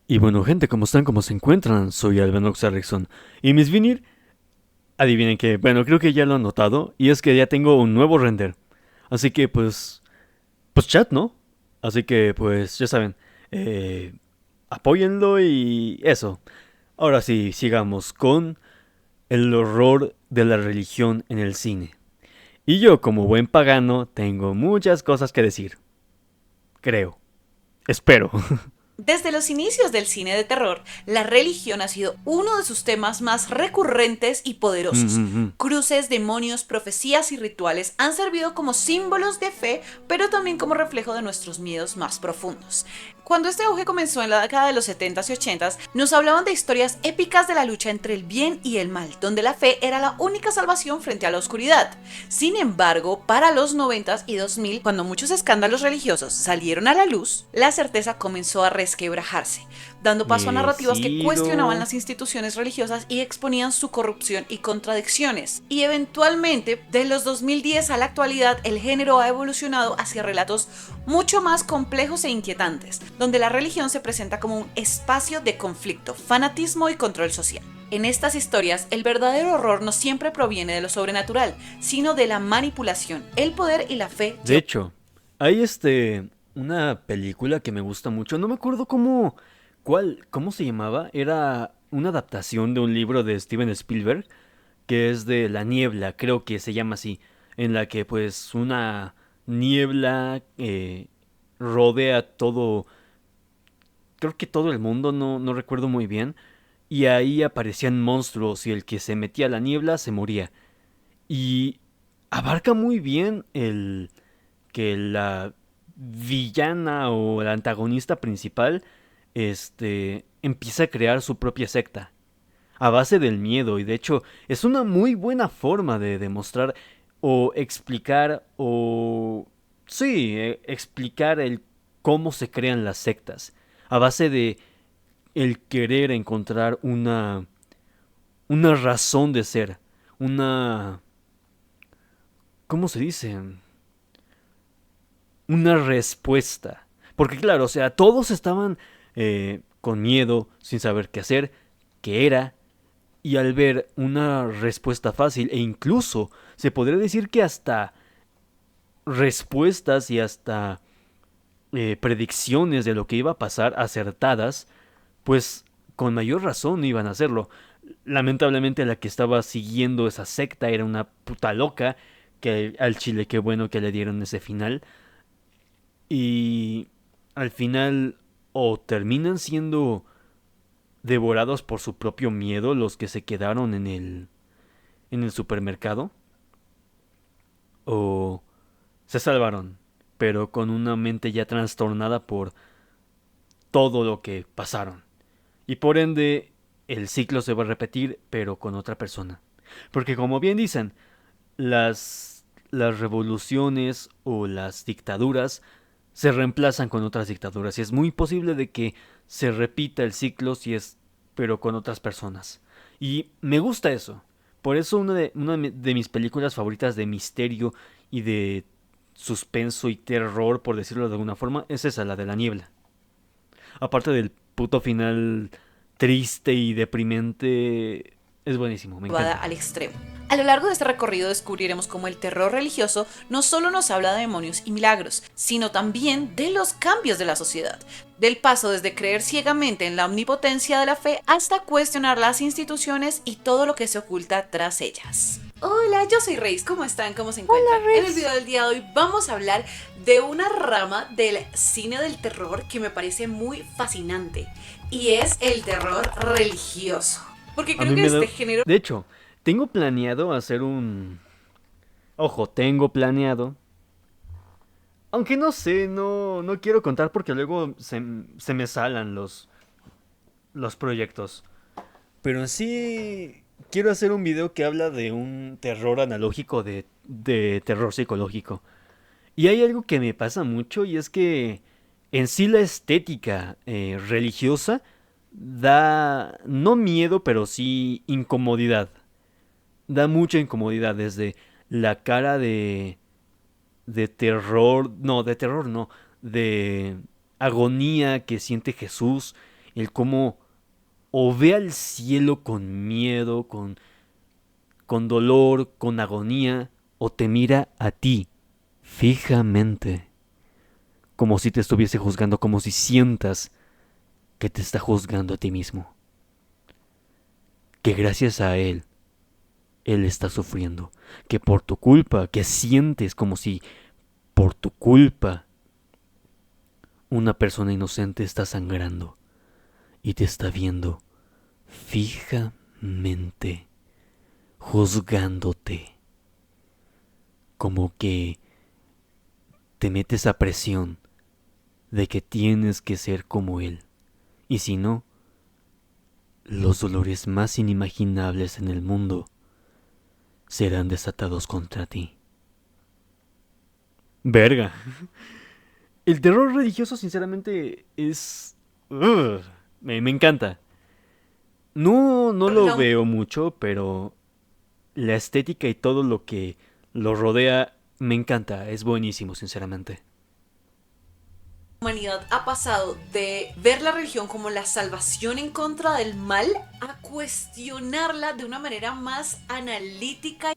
Y bueno, gente, ¿cómo están? ¿Cómo se encuentran? Soy Albenox Erickson. Y mis Vinir, adivinen que, bueno, creo que ya lo han notado, y es que ya tengo un nuevo render. Así que, pues chat, ¿no? Así que, pues, ya saben, eh, apóyenlo y eso. Ahora sí, sigamos con el horror de la religión en el cine. Y yo, como buen pagano, tengo muchas cosas que decir. Creo. Espero. Desde los inicios del cine de terror, la religión ha sido uno de sus temas más recurrentes y poderosos. Cruces, demonios, profecías y rituales han servido como símbolos de fe, pero también como reflejo de nuestros miedos más profundos. Cuando este auge comenzó en la década de los 70s y 80s, nos hablaban de historias épicas de la lucha entre el bien y el mal, donde la fe era la única salvación frente a la oscuridad. Sin embargo, para los 90s y 2000, cuando muchos escándalos religiosos salieron a la luz, la certeza comenzó a resquebrajarse, dando paso a He narrativas que cuestionaban sido... las instituciones religiosas y exponían su corrupción y contradicciones. Y eventualmente, de los 2010 a la actualidad, el género ha evolucionado hacia relatos mucho más complejos e inquietantes, donde la religión se presenta como un espacio de conflicto, fanatismo y control social. En estas historias, el verdadero horror no siempre proviene de lo sobrenatural, sino de la manipulación, el poder y la fe De llevados. hecho, hay una película que me gusta mucho, no me acuerdo cómo se llamaba, era una adaptación de un libro de Steven Spielberg, que es de La Niebla, creo que se llama así, en la que pues una niebla rodea todo, creo que todo el mundo, no recuerdo muy bien, y ahí aparecían monstruos y el que se metía a la niebla se moría. Y abarca muy bien el que la villana o la antagonista principal empieza a crear su propia secta a base del miedo, y de hecho es una muy buena forma de demostrar o explicar o sí, explicar el cómo se crean las sectas a base de el querer encontrar una razón de ser, una, ¿cómo se dice? Una respuesta. Porque claro, o sea, todos estaban con miedo, sin saber qué hacer, qué era, y al ver una respuesta fácil, e incluso se podría decir que hasta respuestas y hasta predicciones de lo que iba a pasar acertadas, pues con mayor razón iban a hacerlo. Lamentablemente la que estaba siguiendo esa secta era una puta loca, que al chile qué bueno que le dieron ese final. Y al final o terminan siendo devorados por su propio miedo los que se quedaron en el supermercado, o se salvaron, pero con una mente ya trastornada por todo lo que pasaron. Y por ende, el ciclo se va a repetir, pero con otra persona. Porque como bien dicen, las revoluciones o las dictaduras se reemplazan con otras dictaduras. Y es muy posible de que se repita el ciclo si es, pero con otras personas. Y me gusta eso. Por eso una de mis películas favoritas de misterio y de suspenso y terror, por decirlo de alguna forma, es esa, la de la niebla. Aparte del puto final triste y deprimente, es buenísimo, me Llevada encanta. al extremo. A lo largo de este recorrido descubriremos cómo el terror religioso no solo nos habla de demonios y milagros, sino también de los cambios de la sociedad, del paso desde creer ciegamente en la omnipotencia de la fe hasta cuestionar las instituciones y todo lo que se oculta tras ellas. Hola, yo soy Reis, ¿cómo están? ¿Cómo se Hola, encuentran? En el Rex. video del día de hoy vamos a hablar de una rama del cine del terror que me parece muy fascinante y es el terror religioso. Porque A creo mí que me da... este género... De hecho, tengo planeado hacer un... Ojo, tengo planeado. Aunque no sé, no quiero contar porque luego se me salan los proyectos. Pero en sí, quiero hacer un video que habla de un terror analógico de terror psicológico. Y hay algo que me pasa mucho y es que en sí la estética religiosa da no miedo, pero sí incomodidad. Da mucha incomodidad desde la cara de terror, no, de terror no, de agonía que siente Jesús el cómo o ve al cielo con miedo, con dolor, con agonía, o te mira a ti fijamente, como si te estuviese juzgando, como si sientas que te está juzgando a ti mismo, que gracias a él está sufriendo, que por tu culpa, que sientes como si por tu culpa una persona inocente está sangrando y te está viendo fijamente, juzgándote, como que te metes esa presión de que tienes que ser como él, y si no, los dolores más inimaginables en el mundo serán desatados contra ti. Verga. El terror religioso, sinceramente, es... me encanta. No lo La veo mucho, pero la estética y todo lo que lo rodea me encanta. Es buenísimo, sinceramente. humanidad ha pasado de ver la religión como la salvación en contra del mal a cuestionarla de una manera más analítica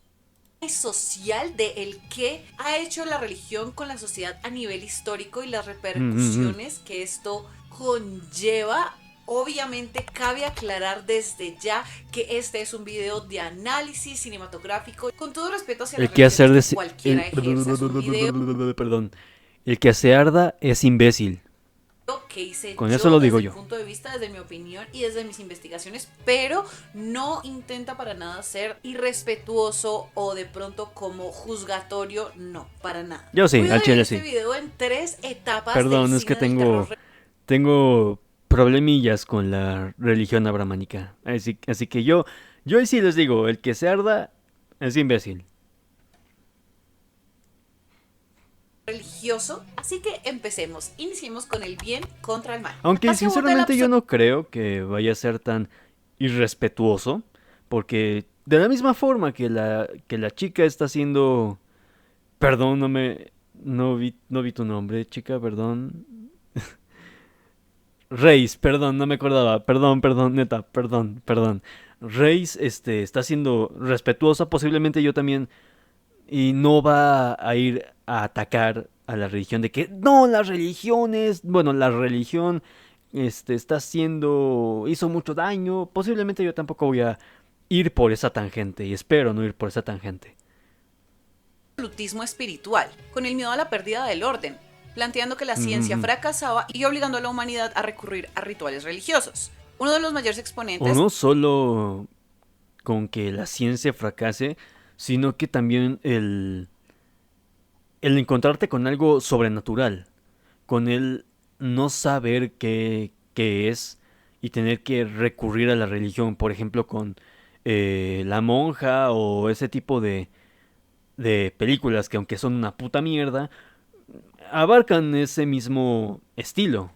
y social de el qué ha hecho la religión con la sociedad a nivel histórico y las repercusiones que esto conlleva. Obviamente cabe aclarar desde ya que este es un video de análisis cinematográfico con todo respeto hacia El las que hacer religiones de... que cualquiera ejerza. Es un video Perdón. El que se arda es imbécil. que hice Con eso yo lo desde digo el yo. punto de vista, desde mi opinión y desde mis investigaciones, pero no intenta para nada ser irrespetuoso o de pronto como juzgatorio, no, para nada. Yo sí, Voy a al dividir chile este sí. video en 3 etapas del Perdón, es que cine del terror. tengo problemillas con la religión abramánica. Así que yo ahí sí les digo, el que se arda es imbécil. Religioso, así que empecemos. Iniciemos con el bien contra el mal. Aunque Acá se aborda el sinceramente yo no creo que vaya a ser tan irrespetuoso, porque de la misma forma que la chica está haciendo... Perdón, no vi tu nombre, chica, perdón. Reis, perdón, no me acordaba. Perdón, neta, perdón. Reis, está siendo respetuosa, posiblemente yo también, y no va a ir a atacar a la religión de que no, las religiones, bueno, la religión, está haciendo, hizo mucho daño. Posiblemente yo tampoco voy a ir por esa tangente y espero no ir por esa tangente. absolutismo espiritual, con el miedo a la pérdida del orden, planteando que la ciencia Mm, fracasaba y obligando a la humanidad a recurrir a rituales religiosos. Uno de los mayores o exponentes no solo con que la ciencia fracase, sino que también el encontrarte con algo sobrenatural, con el no saber qué es y tener que recurrir a la religión, por ejemplo, con La Monja o ese tipo de películas que aunque son una puta mierda, abarcan ese mismo estilo.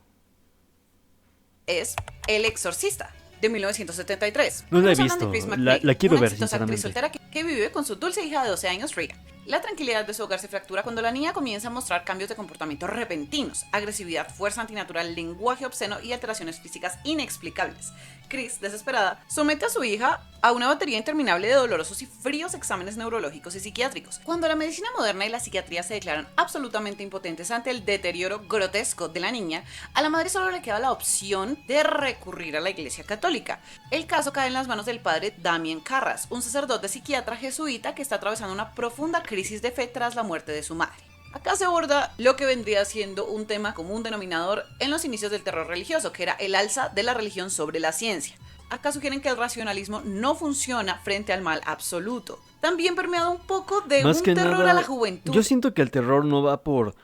es El Exorcista, de 1973. No la he Nos hablan de Chris visto, McVeigh, la quiero una ver exitosa actriz sinceramente. soltera que vive con su dulce hija de 12 años, Regan. La tranquilidad de su hogar se fractura cuando la niña comienza a mostrar cambios de comportamiento repentinos, agresividad, fuerza antinatural, lenguaje obsceno y alteraciones físicas inexplicables. Chris, desesperada, somete a su hija a una batería interminable de dolorosos y fríos exámenes neurológicos y psiquiátricos. Cuando la medicina moderna y la psiquiatría se declaran absolutamente impotentes ante el deterioro grotesco de la niña, a la madre solo le queda la opción de recurrir a la Iglesia Católica. El caso cae en las manos del padre Damien Carras, un sacerdote psiquiatra jesuita que está atravesando una profunda crisis de fe tras la muerte de su madre. Acá se aborda lo que vendría siendo un tema común denominador en los inicios del terror religioso, que era el alza de la religión sobre la ciencia. Acá sugieren que el racionalismo no funciona frente al mal absoluto. También permeado un poco de Más un que terror a la nada, juventud. yo siento que el terror no va por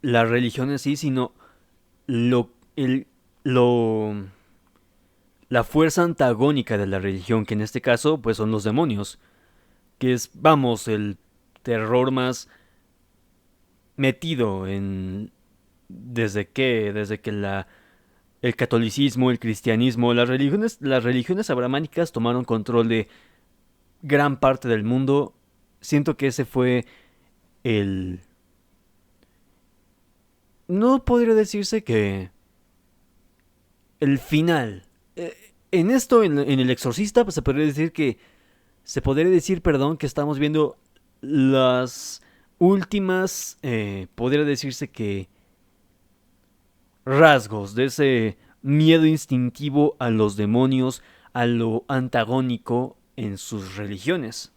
la religión en sí, sino lo, el, lo, la fuerza antagónica de la religión, que en este caso, pues son los demonios, que es, vamos, el terror más metido en desde que el catolicismo, el cristianismo, las religiones abramánicas tomaron control de gran parte del mundo. Siento que ese fue el... No podría decirse que el final. En esto, en El Exorcista, pues se podría decir, perdón, que estamos viendo las últimas, podría decirse que rasgos de ese miedo instintivo a los demonios, a lo antagónico en sus religiones.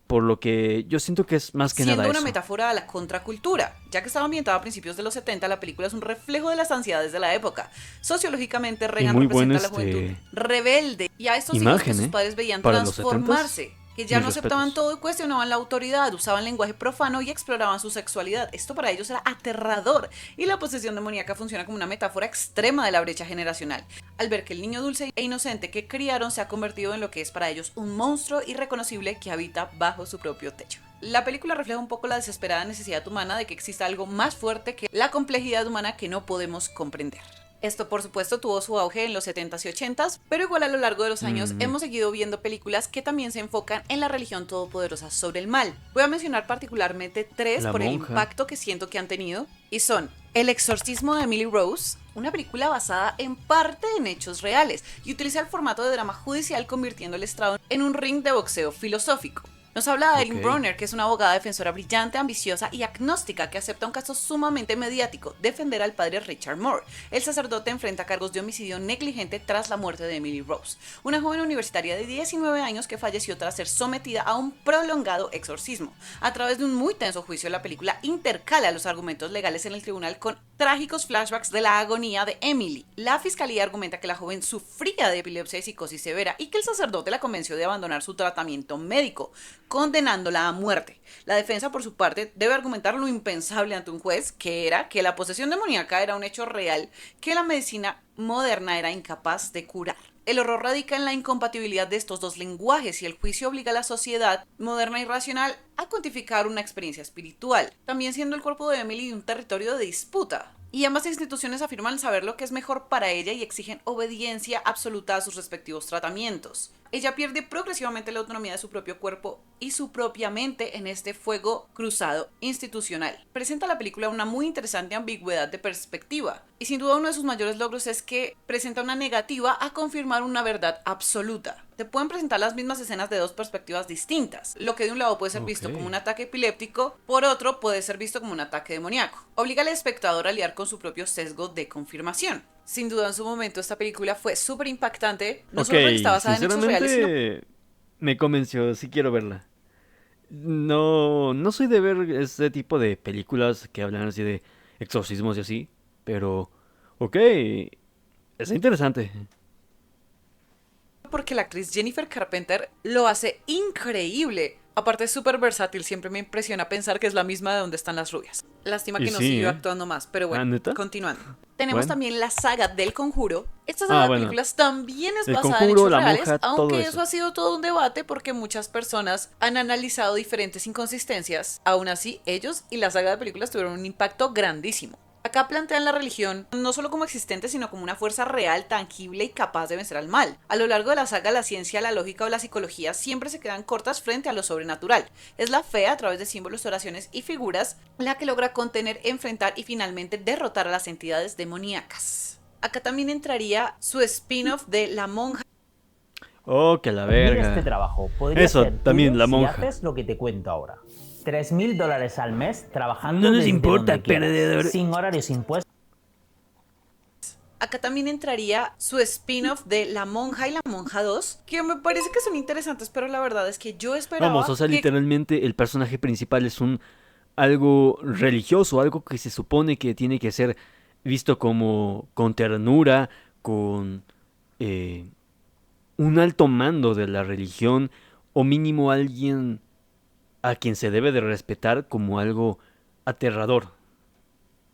Por lo que yo siento que es más que nada siendo una eso. metáfora a la contracultura. Ya que estaba ambientada a principios de los 70, la película es un reflejo de las ansiedades de la época. Sociológicamente, Y Reagan muy buena representa a la juventud rebelde y a estos hijos que imagen, sus padres veían para los 70s, transformarse, que ya mis no aceptaban respetos. todo y cuestionaban la autoridad, usaban lenguaje profano y exploraban su sexualidad. Esto para ellos era aterrador, y la posesión demoníaca funciona como una metáfora extrema de la brecha generacional, al ver que el niño dulce e inocente que criaron se ha convertido en lo que es para ellos un monstruo irreconocible que habita bajo su propio techo. La película refleja un poco la desesperada necesidad humana de que exista algo más fuerte que la complejidad humana que no podemos comprender. Esto, por supuesto, tuvo su auge en los 70s y 80s, pero igual a lo largo de los años hemos seguido viendo películas que también se enfocan en la religión todopoderosa sobre el mal. Voy a mencionar particularmente tres La por el monja. impacto que siento que han tenido, y son El exorcismo de Emily Rose, una película basada en parte en hechos reales, y utiliza el formato de drama judicial convirtiendo el estrado en un ring de boxeo filosófico. Nos habla de Eileen Ok. Bronner, que es una abogada defensora brillante, ambiciosa y agnóstica que acepta un caso sumamente mediático: defender al padre Richard Moore. El sacerdote enfrenta cargos de homicidio negligente tras la muerte de Emily Rose, una joven universitaria de 19 años que falleció tras ser sometida a un prolongado exorcismo. A través de un muy tenso juicio, la película intercala los argumentos legales en el tribunal con trágicos flashbacks de la agonía de Emily. La fiscalía argumenta que la joven sufría de epilepsia y psicosis severa y que el sacerdote la convenció de abandonar su tratamiento médico, condenándola a muerte. La defensa, por su parte, debe argumentar lo impensable ante un juez, que era que la posesión demoníaca era un hecho real que la medicina moderna era incapaz de curar. El horror radica en la incompatibilidad de estos dos lenguajes, y el juicio obliga a la sociedad moderna y racional a cuantificar una experiencia espiritual, también siendo el cuerpo de Emily un territorio de disputa. Y ambas instituciones afirman saber lo que es mejor para ella y exigen obediencia absoluta a sus respectivos tratamientos. Ella pierde progresivamente la autonomía de su propio cuerpo y su propia mente en este fuego cruzado institucional. Presenta la película una muy interesante ambigüedad de perspectiva, y sin duda uno de sus mayores logros es que presenta una negativa a confirmar una verdad absoluta. Te pueden presentar las mismas escenas de dos perspectivas distintas. Lo que de un lado puede ser visto como un ataque epiléptico, por otro puede ser visto como un ataque demoníaco. Obliga al espectador a lidiar con su propio sesgo de confirmación. Sin duda, en su momento esta película fue súper impactante, no solo porque está basada en hechos reales, sino... Sinceramente me convenció, sí quiero verla. No soy de ver ese tipo de películas que hablan así de exorcismos y así, pero ok, es interesante. porque la actriz Jennifer Carpenter lo hace increíble. Aparte es súper versátil, siempre me impresiona pensar que es la misma de Donde están las rubias. Lástima Y que no sí, siguió ¿eh? actuando más, pero bueno, ¿Neta? continuando. Tenemos Bueno. también la saga del Conjuro. Esta saga de Bueno. películas también es El basada en Conjuro, hechos la reales, monja, todo aunque eso. eso ha sido todo un debate porque muchas personas han analizado diferentes inconsistencias. Aún así, ellos y la saga de películas tuvieron un impacto grandísimo. Acá plantean la religión no solo como existente, sino como una fuerza real, tangible y capaz de vencer al mal. A lo largo de la saga, la ciencia, la lógica o la psicología siempre se quedan cortas frente a lo sobrenatural. Es la fe, a través de símbolos, oraciones y figuras, la que logra contener, enfrentar y finalmente derrotar a las entidades demoníacas. Acá también entraría su spin-off de La Monja. Oh, que la Mira verga. este trabajo. Podría Eso, ser también, tuyo La si Monja. haces lo que te cuento ahora. $3.000 al mes trabajando No nos desde importa, donde quieras, perdedor. sin horarios impuestos. Acá también entraría su spin-off de La Monja y La Monja 2, que me parece que son interesantes, pero la verdad es que yo esperaba Vamos, o sea, que... literalmente el personaje principal es algo religioso, algo que se supone que tiene que ser visto como con ternura, con un alto mando de la religión, o mínimo alguien a quien se debe de respetar como algo aterrador.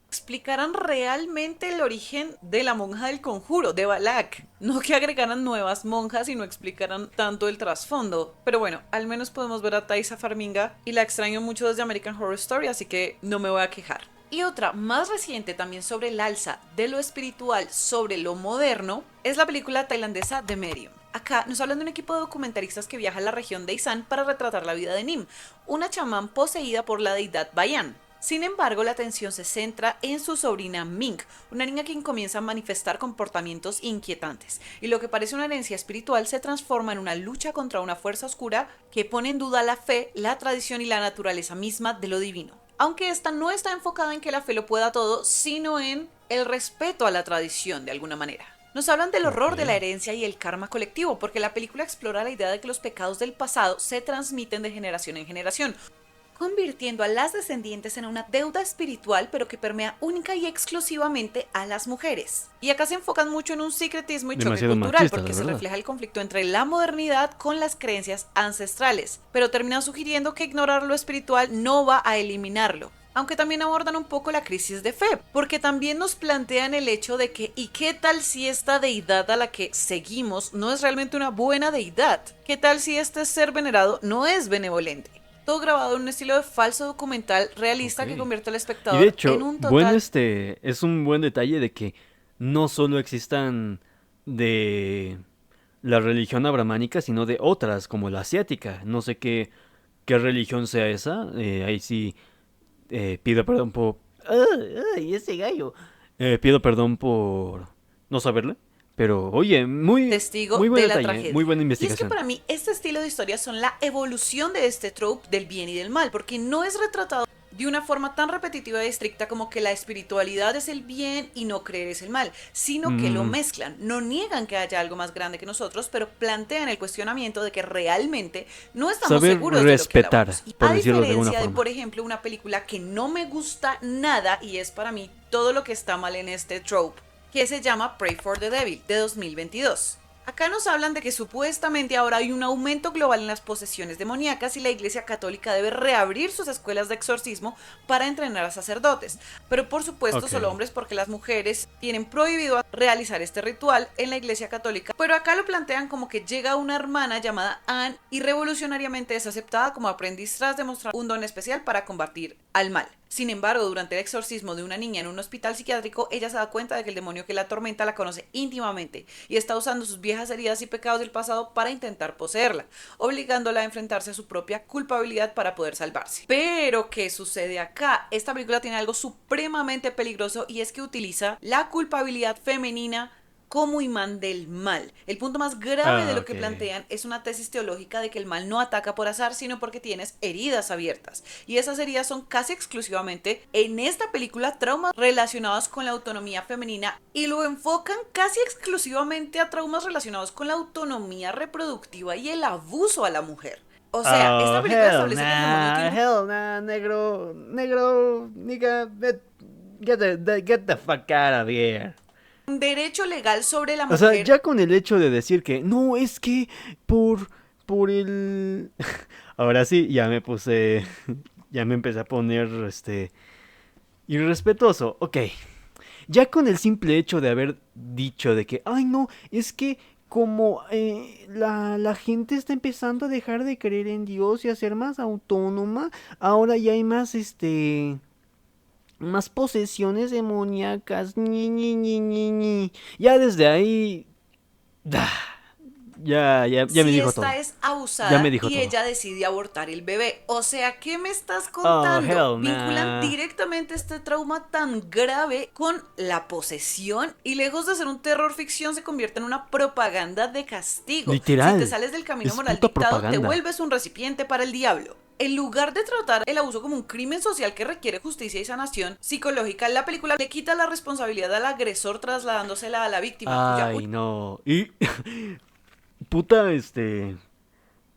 explicaran realmente el origen de la monja del conjuro, de Balak. No que agregaran nuevas monjas y no explicaran tanto el trasfondo. Pero bueno, al menos podemos ver a Taissa Farmiga y la extraño mucho desde American Horror Story, así que no me voy a quejar. Y otra más reciente también sobre el alza de lo espiritual sobre lo moderno es la película tailandesa The Medium. Acá nos hablan de un equipo de documentaristas que viaja a la región de Isan para retratar la vida de Nim, una chamán poseída por la deidad Bayan. Sin embargo, la atención se centra en su sobrina Ming, una niña quien comienza a manifestar comportamientos inquietantes, y lo que parece una herencia espiritual se transforma en una lucha contra una fuerza oscura que pone en duda la fe, la tradición y la naturaleza misma de lo divino. Aunque esta no está enfocada en que la fe lo pueda todo, sino en el respeto a la tradición de alguna manera. Nos hablan del horror de la Ok. herencia y el karma colectivo, porque la película explora la idea de que los pecados del pasado se transmiten de generación en generación, convirtiendo a las descendientes en una deuda espiritual, pero que permea única y exclusivamente a las mujeres. Y acá se enfocan mucho en un secretismo y choque Demasiado cultural, machista, la porque se verdad. refleja el conflicto entre la modernidad con las creencias ancestrales, pero terminan sugiriendo que ignorar lo espiritual no va a eliminarlo. Aunque también abordan un poco la crisis de fe, porque también nos plantean el hecho de que ¿y qué tal si esta deidad a la que seguimos no es realmente una buena deidad? ¿Qué tal si este ser venerado no es benevolente? Todo grabado en un estilo de falso documental realista que Ok. convierte al Y de espectador en hecho, un bueno, total... es un buen detalle de que no solo existan de la religión abramánica, sino de otras, como la asiática. No sé qué religión sea esa. Ahí sí pido perdón por... ¡Ay, ese gallo! Pido perdón por no saberle. Pero, oye, testigo muy buen de la detalle, muy tragedia. buena Y es que investigación. para mí este estilo de historias son la evolución de este trope del bien y del mal, porque no es retratado de una forma tan repetitiva y estricta como que la espiritualidad es el bien y no creer es el mal, sino que lo Mm, mezclan, no niegan que haya algo más grande que nosotros, pero plantean el cuestionamiento de que realmente no estamos saber seguros de lo que respetar, alabamos. Y por a decirlo de alguna diferencia de, forma. por ejemplo, una película que no me gusta nada y es para mí todo lo que está mal en este trope, que se llama Pray for the Devil, de 2022. Acá nos hablan de que supuestamente ahora hay un aumento global en las posesiones demoníacas y la Iglesia Católica debe reabrir sus escuelas de exorcismo para entrenar a sacerdotes. Pero por supuesto Ok. solo hombres, porque las mujeres tienen prohibido realizar este ritual en la Iglesia Católica. Pero acá lo plantean como que llega una hermana llamada Anne y revolucionariamente es aceptada como aprendiz tras demostrar un don especial para combatir al mal. Sin embargo, durante el exorcismo de una niña en un hospital psiquiátrico, ella se da cuenta de que el demonio que la atormenta la conoce íntimamente y está usando sus viejas heridas y pecados del pasado para intentar poseerla, obligándola a enfrentarse a su propia culpabilidad para poder salvarse. Pero, ¿qué sucede acá? Esta película tiene algo supremamente peligroso y es que utiliza la culpabilidad femenina como imán del mal. El punto más grave de Ah, lo ok. que plantean es una tesis teológica de que el mal no ataca por azar, sino porque tienes heridas abiertas. Y esas heridas son casi exclusivamente, en esta película, traumas relacionados con la autonomía femenina y lo enfocan casi exclusivamente a traumas relacionados con la autonomía reproductiva y el abuso a la mujer. O sea, esta Oh, película establece que el demonio tiene un hell nah, negro, negro, nigga, get the fuck out of here. derecho legal sobre la O sea, mujer. ya con el hecho de decir que no, es que por, por el... Ahora sí, ya me puse, ya me empecé a poner, irrespetuoso. Ok, ya con el simple hecho de haber dicho de que, ay no, es que como la gente está empezando a dejar de creer en Dios y a ser más autónoma, ahora ya hay más, más posesiones demoníacas. Ñi. Ya desde ahí, ah, ya me Si dijo esta todo. es Ya me abusada dijo y todo. ella decide abortar el bebé. O sea, ¿qué me estás Oh, contando? hell Vinculan nah. directamente este trauma tan grave con la posesión y lejos de ser un terror ficción se convierte en una propaganda de castigo. Si te Literal. sales del camino Es moral puta dictado, te propaganda. vuelves un recipiente para el diablo. En lugar de tratar el abuso como un crimen social que requiere justicia y sanación psicológica, la película le quita la responsabilidad al agresor trasladándosela a la víctima, cuya Ay, no. Y puta,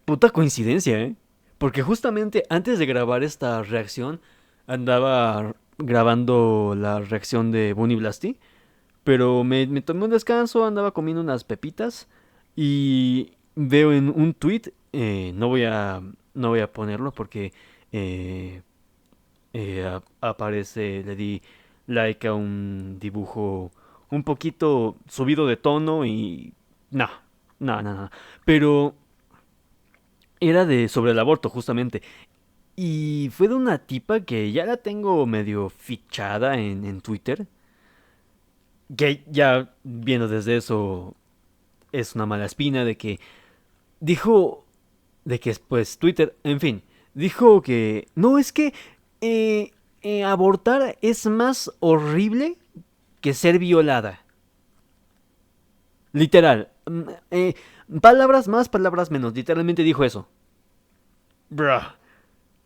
puta coincidencia, ¿eh? Porque justamente antes de grabar esta reacción, andaba grabando la reacción de Bunny Blasty. Pero me tomé un descanso, andaba comiendo unas pepitas. Y veo en un tweet, no voy a ponerlo porque eh, aparece, le di like a un dibujo un poquito subido de tono y... No, no. Pero era de sobre el aborto, justamente. Y fue de una tipa que ya la tengo medio fichada en Twitter. Que ya viendo desde eso es una mala espina de que dijo de que pues Twitter, en fin, dijo que no es que eh, abortar es más horrible que ser violada. Literal. Palabras más, palabras menos. Literalmente dijo eso. Bruh.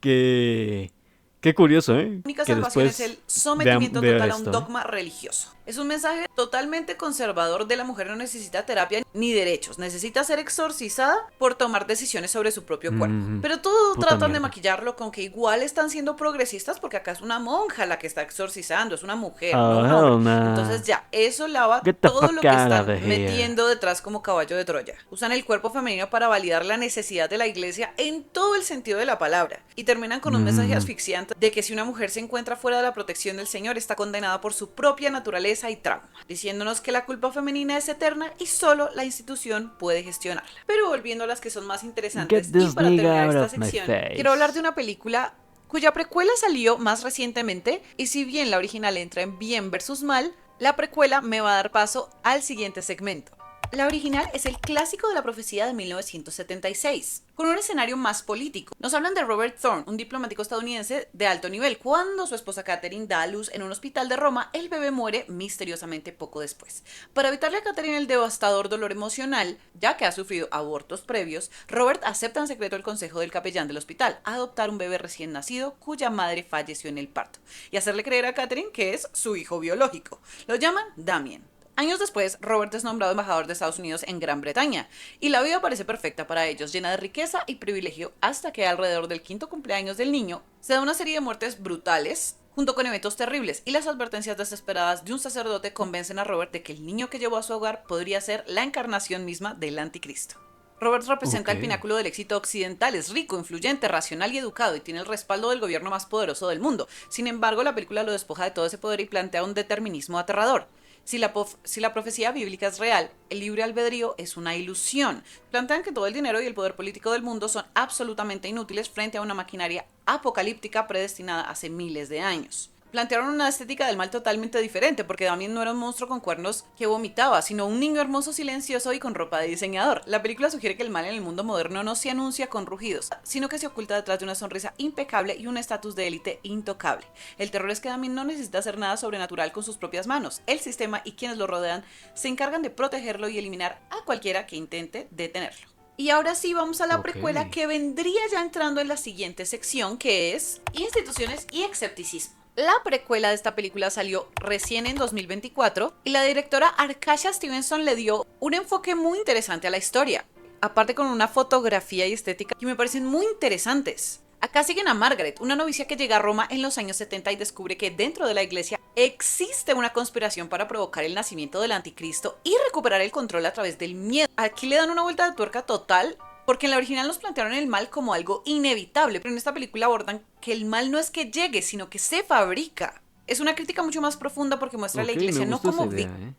Qué curioso, ¿eh? La única Que salvación después es el sometimiento vea total a un esto, ¿eh? dogma religioso. Es un mensaje totalmente conservador de la mujer no necesita terapia ni derechos, necesita ser exorcizada por tomar decisiones sobre su propio cuerpo. Pero todo Puta tratan de mierda. maquillarlo con que igual están siendo progresistas porque acá es una monja la que está exorcizando, es una mujer, no Oh, un hombre. hell Entonces nah. ya, eso lava Get the todo fuck lo que out of están here. metiendo detrás como caballo de Troya. Usan el cuerpo femenino para validar la necesidad de la iglesia en todo el sentido de la palabra. Y terminan con un mensaje asfixiante de que si una mujer se encuentra fuera de la protección del Señor, está condenada por su propia naturaleza y trauma, diciéndonos que la culpa femenina es eterna y solo la institución puede gestionarla. Pero volviendo a las que son más Get interesantes y this para nigga terminar out esta of my sección, quiero hablar de face. una película cuya precuela salió más recientemente y si bien la original entra en bien versus mal, la precuela me va a dar paso al siguiente segmento. La original es el clásico de la profecía de 1976, con un escenario más político. Nos hablan de Robert Thorne, un diplomático estadounidense de alto nivel. Cuando su esposa Catherine da a luz en un hospital de Roma, el bebé muere misteriosamente poco después. Para evitarle a Catherine el devastador dolor emocional, ya que ha sufrido abortos previos, Robert acepta en secreto el consejo del capellán del hospital, adoptar un bebé recién nacido cuya madre falleció en el parto, y hacerle creer a Catherine que es su hijo biológico. Lo llaman Damien. Años después, Robert es nombrado embajador de Estados Unidos en Gran Bretaña, y la vida parece perfecta para ellos, llena de riqueza y privilegio, hasta que alrededor del quinto cumpleaños del niño se da una serie de muertes brutales, junto con eventos terribles, y las advertencias desesperadas de un sacerdote convencen a Robert de que el niño que llevó a su hogar podría ser la encarnación misma del anticristo. Robert representa el Ok. pináculo del éxito occidental, es rico, influyente, racional y educado y tiene el respaldo del gobierno más poderoso del mundo. Sin embargo, la película lo despoja de todo ese poder y plantea un determinismo aterrador. Si la profecía bíblica es real, el libre albedrío es una ilusión. Plantean que todo el dinero y el poder político del mundo son absolutamente inútiles frente a una maquinaria apocalíptica predestinada hace miles de años. Plantearon una estética del mal totalmente diferente, porque Damien no era un monstruo con cuernos que vomitaba, sino un niño hermoso, silencioso y con ropa de diseñador. La película sugiere que el mal en el mundo moderno no se anuncia con rugidos, sino que se oculta detrás de una sonrisa impecable y un estatus de élite intocable. El terror es que Damien no necesita hacer nada sobrenatural con sus propias manos. El sistema y quienes lo rodean se encargan de protegerlo y eliminar a cualquiera que intente detenerlo. Y ahora sí vamos a la Ok. precuela que vendría ya entrando en la siguiente sección, que es instituciones y escepticismo. La precuela de esta película salió recién en 2024 y la directora Arkasha Stevenson le dio un enfoque muy interesante a la historia, aparte con una fotografía y estética que me parecen muy interesantes. Acá siguen a Margaret, una novicia que llega a Roma en los años 70 y descubre que dentro de la iglesia existe una conspiración para provocar el nacimiento del anticristo y recuperar el control a través del miedo. Aquí le dan una vuelta de tuerca total, porque en la original nos plantearon el mal como algo inevitable, pero en esta película abordan que el mal no es que llegue, sino que se fabrica. Es una crítica mucho más profunda porque muestra a la Ok, me iglesia no gusta esa como idea, ¿eh?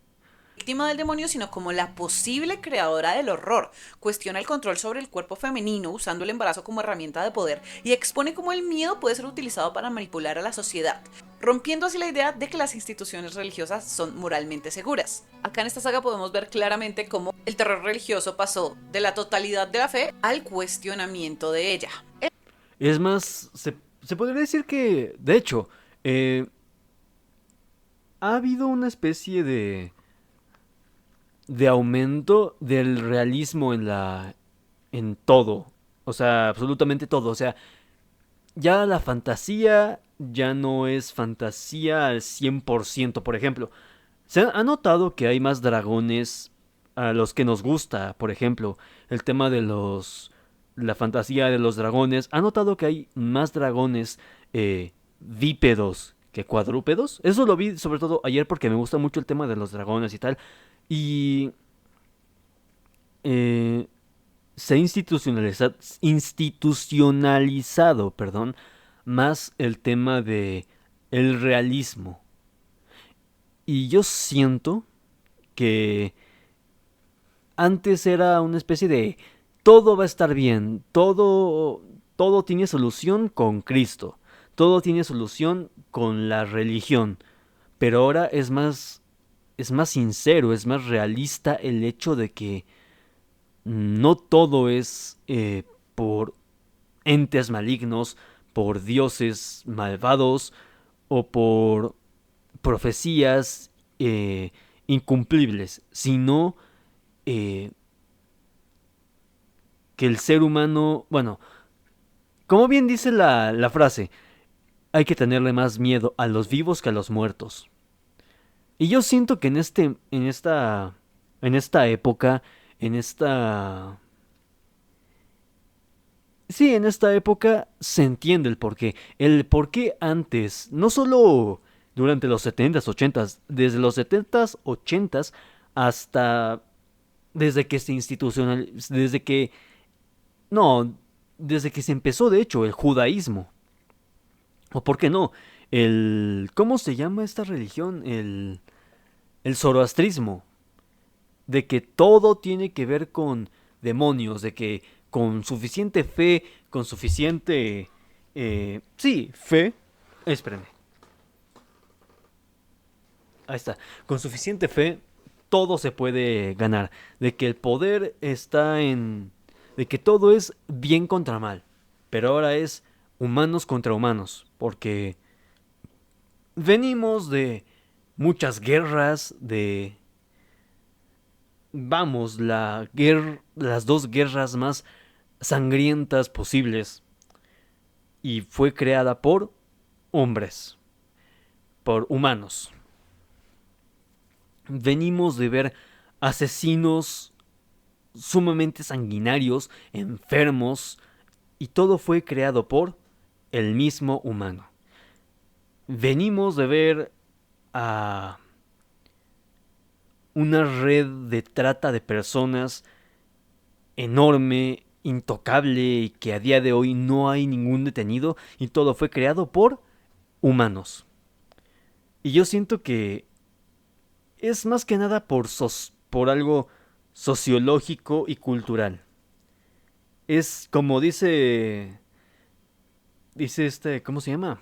víctima del demonio, sino como la posible creadora del horror. Cuestiona el control sobre el cuerpo femenino usando el embarazo como herramienta de poder y expone cómo el miedo puede ser utilizado para manipular a la sociedad, rompiendo así la idea de que las instituciones religiosas son moralmente seguras. Acá en esta saga podemos ver claramente cómo el terror religioso pasó de la totalidad de la fe al cuestionamiento de ella. Es más, se podría decir que, de hecho, ha habido una especie de aumento del realismo en todo. O sea, absolutamente todo. O sea, ya la fantasía ya no es fantasía al 100%. Por ejemplo, se ha notado que hay más dragones a los que nos gusta. Por ejemplo, el tema de la fantasía de los dragones. ¿Ha notado que hay más dragones bípedos que cuadrúpedos? Eso lo vi sobre todo ayer porque me gusta mucho el tema de los dragones y tal. Y eh, se ha institucionalizado, perdón, más el tema de el realismo. Y yo siento que antes era una especie de todo va a estar bien, todo tiene solución con Cristo, todo tiene solución con la religión, pero ahora es más sincero, es más realista el hecho de que no todo es por entes malignos, por dioses malvados o por profecías incumplibles, sino eh, que el ser humano, bueno, como bien dice la frase, hay que tenerle más miedo a los vivos que a los muertos. Y yo siento que en esta época, en esta, sí, en esta época se entiende el por qué antes, no solo durante los 70s, 80s, desde los 70s, 80s hasta desde que se institucional, no, desde que se empezó de hecho el judaísmo. O por qué no, ¿cómo se llama esta religión? El zoroastrismo. De que todo tiene que ver con demonios, de que con suficiente fe, con suficiente... sí, fe. Espérenme. Ahí está. Con suficiente fe, todo se puede ganar. De que el poder está en... De que todo es bien contra mal. Pero ahora es humanos contra humanos. Porque venimos de muchas guerras, de... Vamos, las dos guerras más sangrientas posibles. Y fue creada por hombres, por humanos. Venimos de ver asesinos sumamente sanguinarios, enfermos, y todo fue creado por el mismo humano. Venimos de ver a una red de trata de personas enorme, intocable, y que a día de hoy no hay ningún detenido, y todo fue creado por humanos. Y yo siento que es más que nada por algo sociológico y cultural. Es como dice ¿cómo se llama?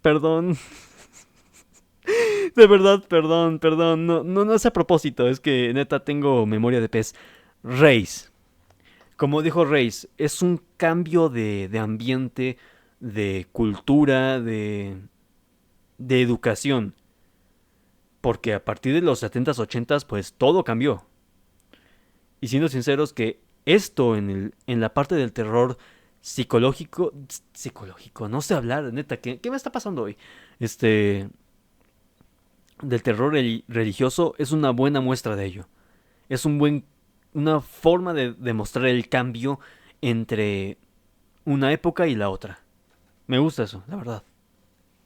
Perdón. De verdad, perdón. No es a propósito, es que neta tengo memoria de pez. Reis. Como dijo Reis, es un cambio de ambiente, de cultura, de educación. Porque a partir de los 70s, 80s, pues todo cambió. Y siendo sinceros que esto en la parte del terror psicológico, no sé hablar, neta, ¿qué me está pasando hoy? Del terror religioso es una buena muestra de ello. Es una forma de demostrar el cambio entre una época y la otra. Me gusta eso, la verdad.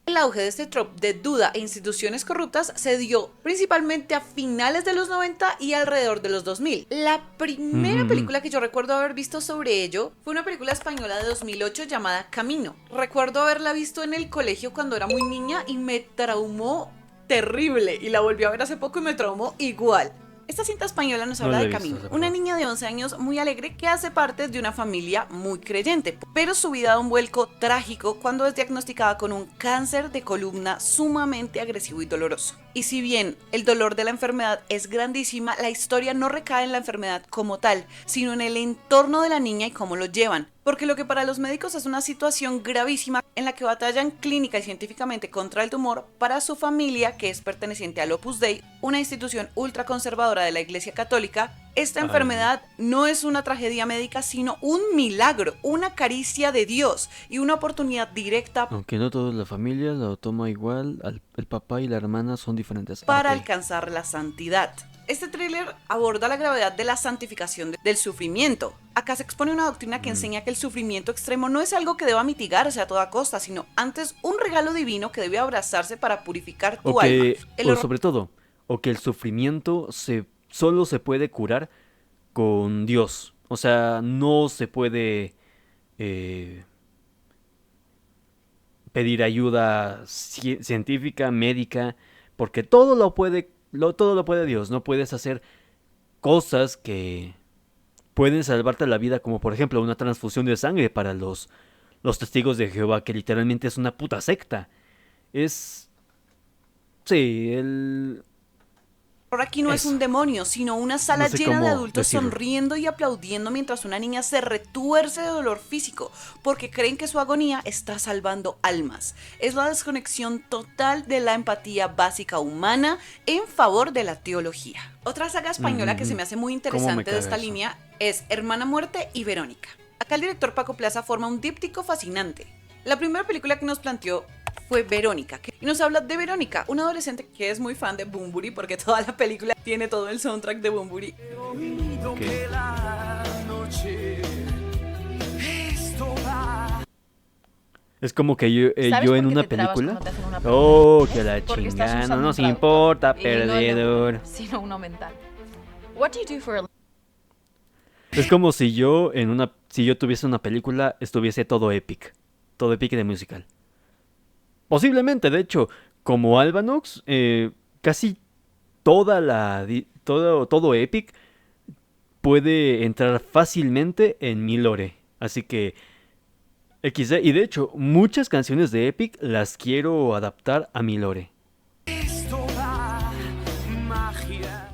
El auge de este trope de duda e instituciones corruptas se dio principalmente a finales de los 90 y alrededor de los 2000. La primera película que yo recuerdo haber visto sobre ello fue una película española de 2008 llamada Camino. Recuerdo haberla visto en el colegio cuando era muy niña y me traumó terrible, y la volví a ver hace poco y me traumó igual. Esta cinta española nos habla de Camino, una niña de 11 años muy alegre que hace parte de una familia muy creyente, pero su vida da un vuelco trágico cuando es diagnosticada con un cáncer de columna sumamente agresivo y doloroso. Y si bien el dolor de la enfermedad es grandísima, la historia no recae en la enfermedad como tal, sino en el entorno de la niña y cómo lo llevan. Porque lo que para los médicos es una situación gravísima en la que batallan clínica y científicamente contra el tumor, para su familia, que es perteneciente al Opus Dei, una institución ultraconservadora de la Iglesia Católica, esta enfermedad no es una tragedia médica, sino un milagro, una caricia de Dios y una oportunidad directa, aunque no toda la familia lo toma igual, el papá y la hermana son diferentes. para alcanzar la santidad. Este thriller aborda la gravedad de la santificación del sufrimiento. Acá se expone una doctrina que enseña que el sufrimiento extremo no es algo que deba mitigarse a toda costa, sino antes un regalo divino que debe abrazarse para purificar tu alma. O sobre todo, o que el sufrimiento solo se puede curar con Dios. O sea, no se puede pedir ayuda científica, médica, porque todo lo puede Dios. No puedes hacer cosas que pueden salvarte la vida, como por ejemplo una transfusión de sangre para los testigos de Jehová, que literalmente es una puta secta. Sí, Aquí no es Eso. un demonio, sino una sala No sé llena de cómo adultos decirlo. sonriendo y aplaudiendo mientras una niña se retuerce de dolor físico, porque creen que su agonía está salvando almas. Es la desconexión total de la empatía básica humana en favor de la teología. Otra saga española que se me hace muy ¿Cómo me interesante de caga esta eso? línea es Hermana Muerte y Verónica. Acá el director Paco Plaza forma un díptico fascinante. La primera película que nos planteó fue Verónica, y nos habla de Verónica, una adolescente que es muy fan de Bunbury porque toda la película tiene todo el soundtrack de Bunbury. Ok. Es como que ¿Sabes yo por en qué una te trabas película. cuando te hacen una Oh, pregunta? que la Porque estás chingada, no usando nos un traductor, importa, y no el de perdedor. Google, sino uno mental. What do you do for a Es como si si yo tuviese una película, estuviese todo epic de musical. Posiblemente, de hecho, como Albanox, casi todo epic puede entrar fácilmente en mi lore. Así que XD, y de hecho, muchas canciones de Epic las quiero adaptar a mi lore.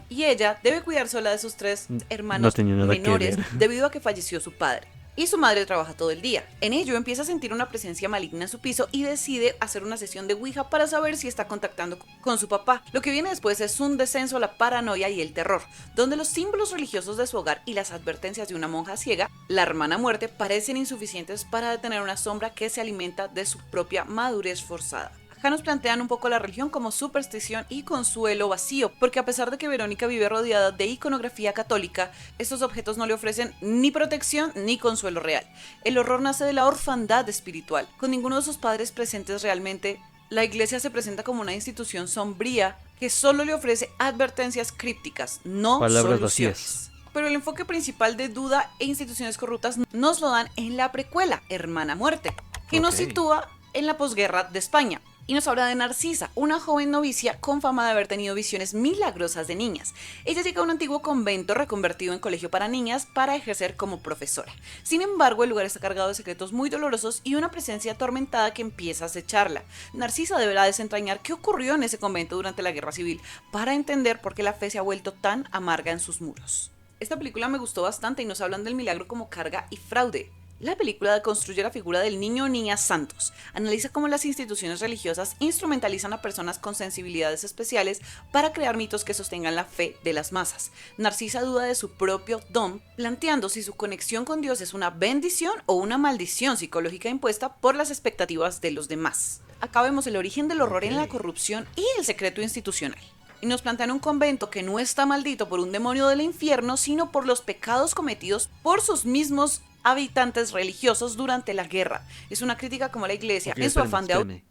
Y ella debe cuidar sola de sus tres No hermanos tenía nada que menores ver. debido a que falleció su padre. Y su madre trabaja todo el día. En ello empieza a sentir una presencia maligna en su piso y decide hacer una sesión de Ouija para saber si está contactando con su papá. Lo que viene después es un descenso a la paranoia y el terror, donde los símbolos religiosos de su hogar y las advertencias de una monja ciega, la hermana muerte, parecen insuficientes para detener una sombra que se alimenta de su propia madurez forzada. Acá nos plantean un poco la religión como superstición y consuelo vacío, porque a pesar de que Verónica vive rodeada de iconografía católica, estos objetos no le ofrecen ni protección ni consuelo real. El horror nace de la orfandad espiritual. Con ninguno de sus padres presentes realmente, la iglesia se presenta como una institución sombría que solo le ofrece advertencias crípticas, no Palabras soluciones. vacías. Pero el enfoque principal de duda e instituciones corruptas nos lo dan en la precuela, Hermana Muerte, que nos Ok. sitúa en la posguerra de España. Y nos habla de Narcisa, una joven novicia con fama de haber tenido visiones milagrosas de niñas. Ella llega a un antiguo convento reconvertido en colegio para niñas para ejercer como profesora. Sin embargo, el lugar está cargado de secretos muy dolorosos y una presencia atormentada que empieza a acecharla. Narcisa deberá desentrañar qué ocurrió en ese convento durante la guerra civil para entender por qué la fe se ha vuelto tan amarga en sus muros. Esta película me gustó bastante y nos hablan del milagro como carga y fraude. La película construye la figura del niño o niña santos, analiza cómo las instituciones religiosas instrumentalizan a personas con sensibilidades especiales para crear mitos que sostengan la fe de las masas. Narcisa duda de su propio don, planteando si su conexión con Dios es una bendición o una maldición psicológica impuesta por las expectativas de los demás. Acá vemos el origen del horror en la corrupción y el secreto institucional. Y nos plantean un convento que no está maldito por un demonio del infierno, sino por los pecados cometidos por sus mismos habitantes religiosos durante la guerra. Es una crítica como la iglesia Ok, en su afán de... espérame.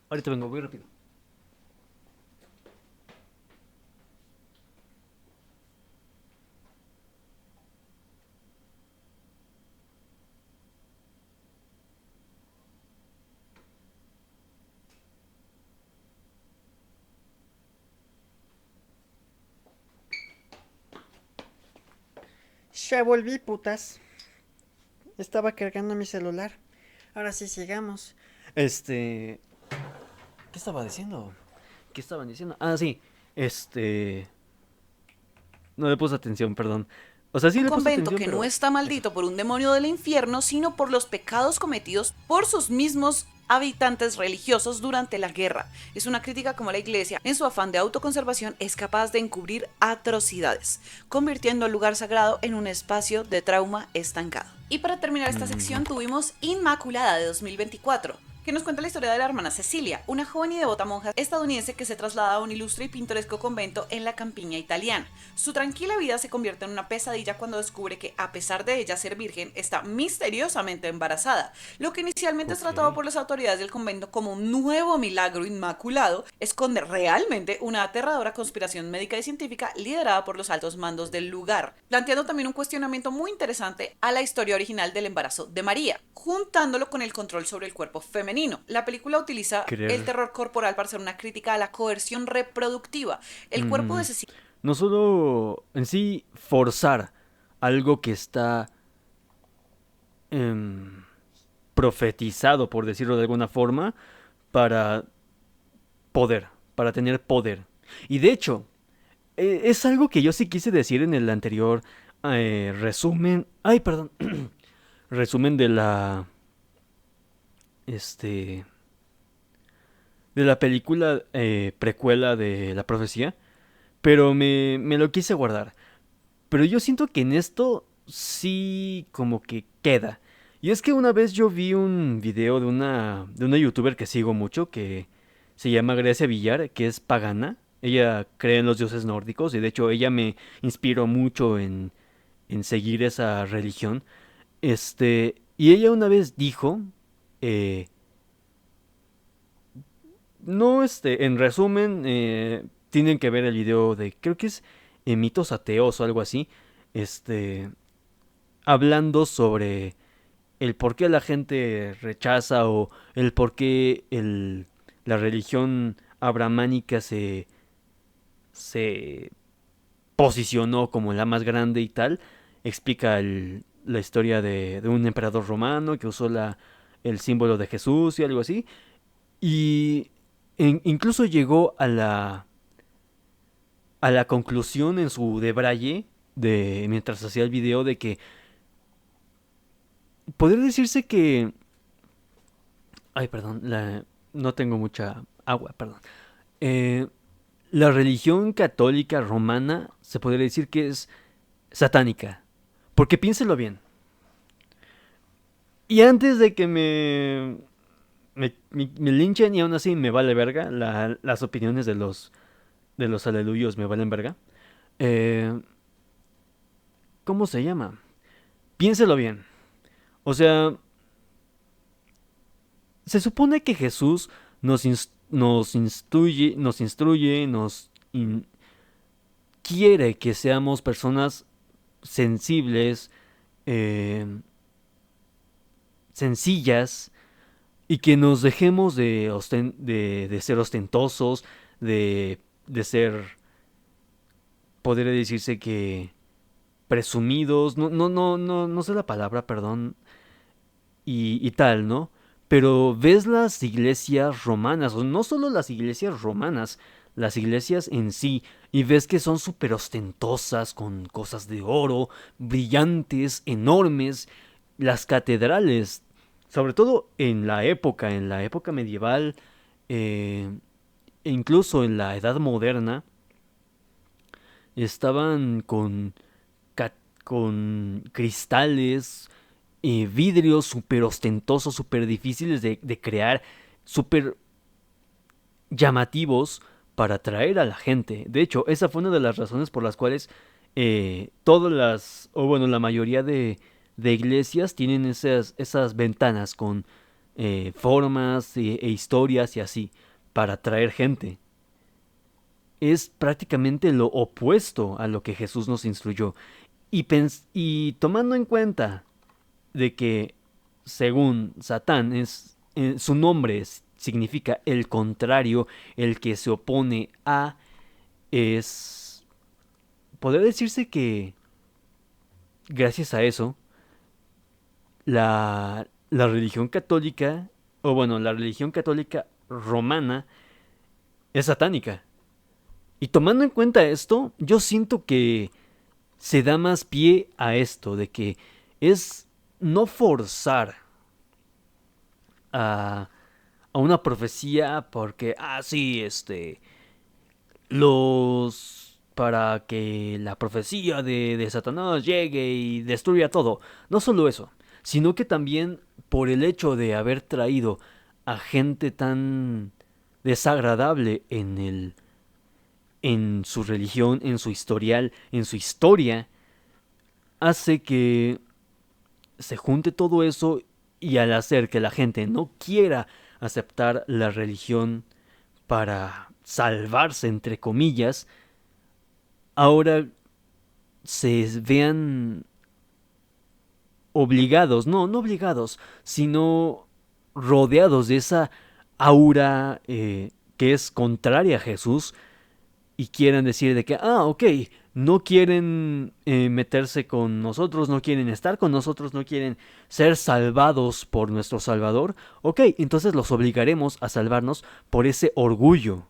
Ahorita vengo, voy rápido. Ya volví, putas. Estaba cargando mi celular. Ahora sí, sigamos. ¿Qué estaba diciendo? ¿Qué estaban diciendo? Ah, sí. No le puse atención, perdón. O sea, sí un le puse convento atención, que pero... no está maldito por un demonio del infierno, sino por los pecados cometidos por sus mismos habitantes religiosos durante la guerra. Es una crítica como la iglesia, en su afán de autoconservación, es capaz de encubrir atrocidades, convirtiendo el lugar sagrado en un espacio de trauma estancado. Y para terminar esta sección tuvimos Inmaculada de 2024, que nos cuenta la historia de la hermana Cecilia, una joven y devota monja estadounidense que se traslada a un ilustre y pintoresco convento en la campiña italiana. Su tranquila vida se convierte en una pesadilla cuando descubre que, a pesar de ella ser virgen, está misteriosamente embarazada. Lo que inicialmente es tratado por las autoridades del convento como un nuevo milagro inmaculado, esconde realmente una aterradora conspiración médica y científica liderada por los altos mandos del lugar, planteando también un cuestionamiento muy interesante a la historia original del embarazo de María, juntándolo con el control sobre el cuerpo femenino. La película utiliza el terror corporal para hacer una crítica a la coerción reproductiva. El cuerpo de Cecilia... No solo en sí forzar algo que está profetizado, por decirlo de alguna forma, para tener poder. Y de hecho, es algo que yo sí quise decir en el anterior resumen. Ay, perdón. Resumen de la. Este. De la película precuela de la profecía. Pero me lo quise guardar. Pero yo siento que en esto sí como que queda. Y es que una vez yo vi un video de una youtuber que sigo mucho, que se llama Grecia Villar, que es pagana. Ella cree en los dioses nórdicos y de hecho ella me inspiró mucho en seguir esa religión. Y ella una vez dijo, eh, no, en resumen, tienen que ver el video de, creo que es mitos ateos o algo así, este, hablando sobre el por qué la gente rechaza o el por qué la religión abrahámica se posicionó como la más grande y tal. Explica la historia de un emperador romano que usó el símbolo de Jesús y algo así. Y incluso llegó a la conclusión en su debraye, mientras hacía el video, de que podría decirse que... Ay, perdón, no tengo mucha agua, perdón. Eh, la religión católica romana se podría decir que es satánica. Porque piénselo bien. Y antes de que me linchen, y aún así me vale verga, las opiniones de los aleluyos me valen verga. Eh, ¿Cómo se llama? Piénselo bien. O sea, se supone que Jesús nos quiere que seamos personas sensibles, eh, sencillas, y que nos dejemos de ser ostentosos, de ser, podría decirse que presumidos, no sé la palabra, perdón, y tal, ¿no? Pero ves las iglesias romanas, o no solo las iglesias romanas, las iglesias en sí, y ves que son súper ostentosas, con cosas de oro, brillantes, enormes, las catedrales, sobre todo en la época medieval, e incluso en la Edad Moderna, estaban con cristales, vidrios súper ostentosos, súper difíciles de crear, súper llamativos para atraer a la gente. De hecho, esa fue una de las razones por las cuales o bueno, la mayoría de iglesias tienen esas ventanas con formas e historias y así, para atraer gente. Es prácticamente lo opuesto a lo que Jesús nos instruyó. Y tomando en cuenta de que, según Satán, su nombre significa el contrario, el que se opone a, podría decirse que, gracias a eso, la religión católica, o bueno, la religión católica romana, es satánica. Y tomando en cuenta esto, yo siento que se da más pie a esto, de que es no forzar a una profecía porque, sí, para que la profecía de Satanás llegue y destruya todo. No solo eso, sino que también por el hecho de haber traído a gente tan desagradable en su religión, en su historial, en su historia, hace que se junte todo eso, y al hacer que la gente no quiera aceptar la religión para salvarse, entre comillas, ahora se vean obligados, no obligados, sino rodeados de esa aura que es contraria a Jesús, y quieran decir de que, ok, no quieren meterse con nosotros, no quieren estar con nosotros, no quieren ser salvados por nuestro Salvador, ok, entonces los obligaremos a salvarnos por ese orgullo,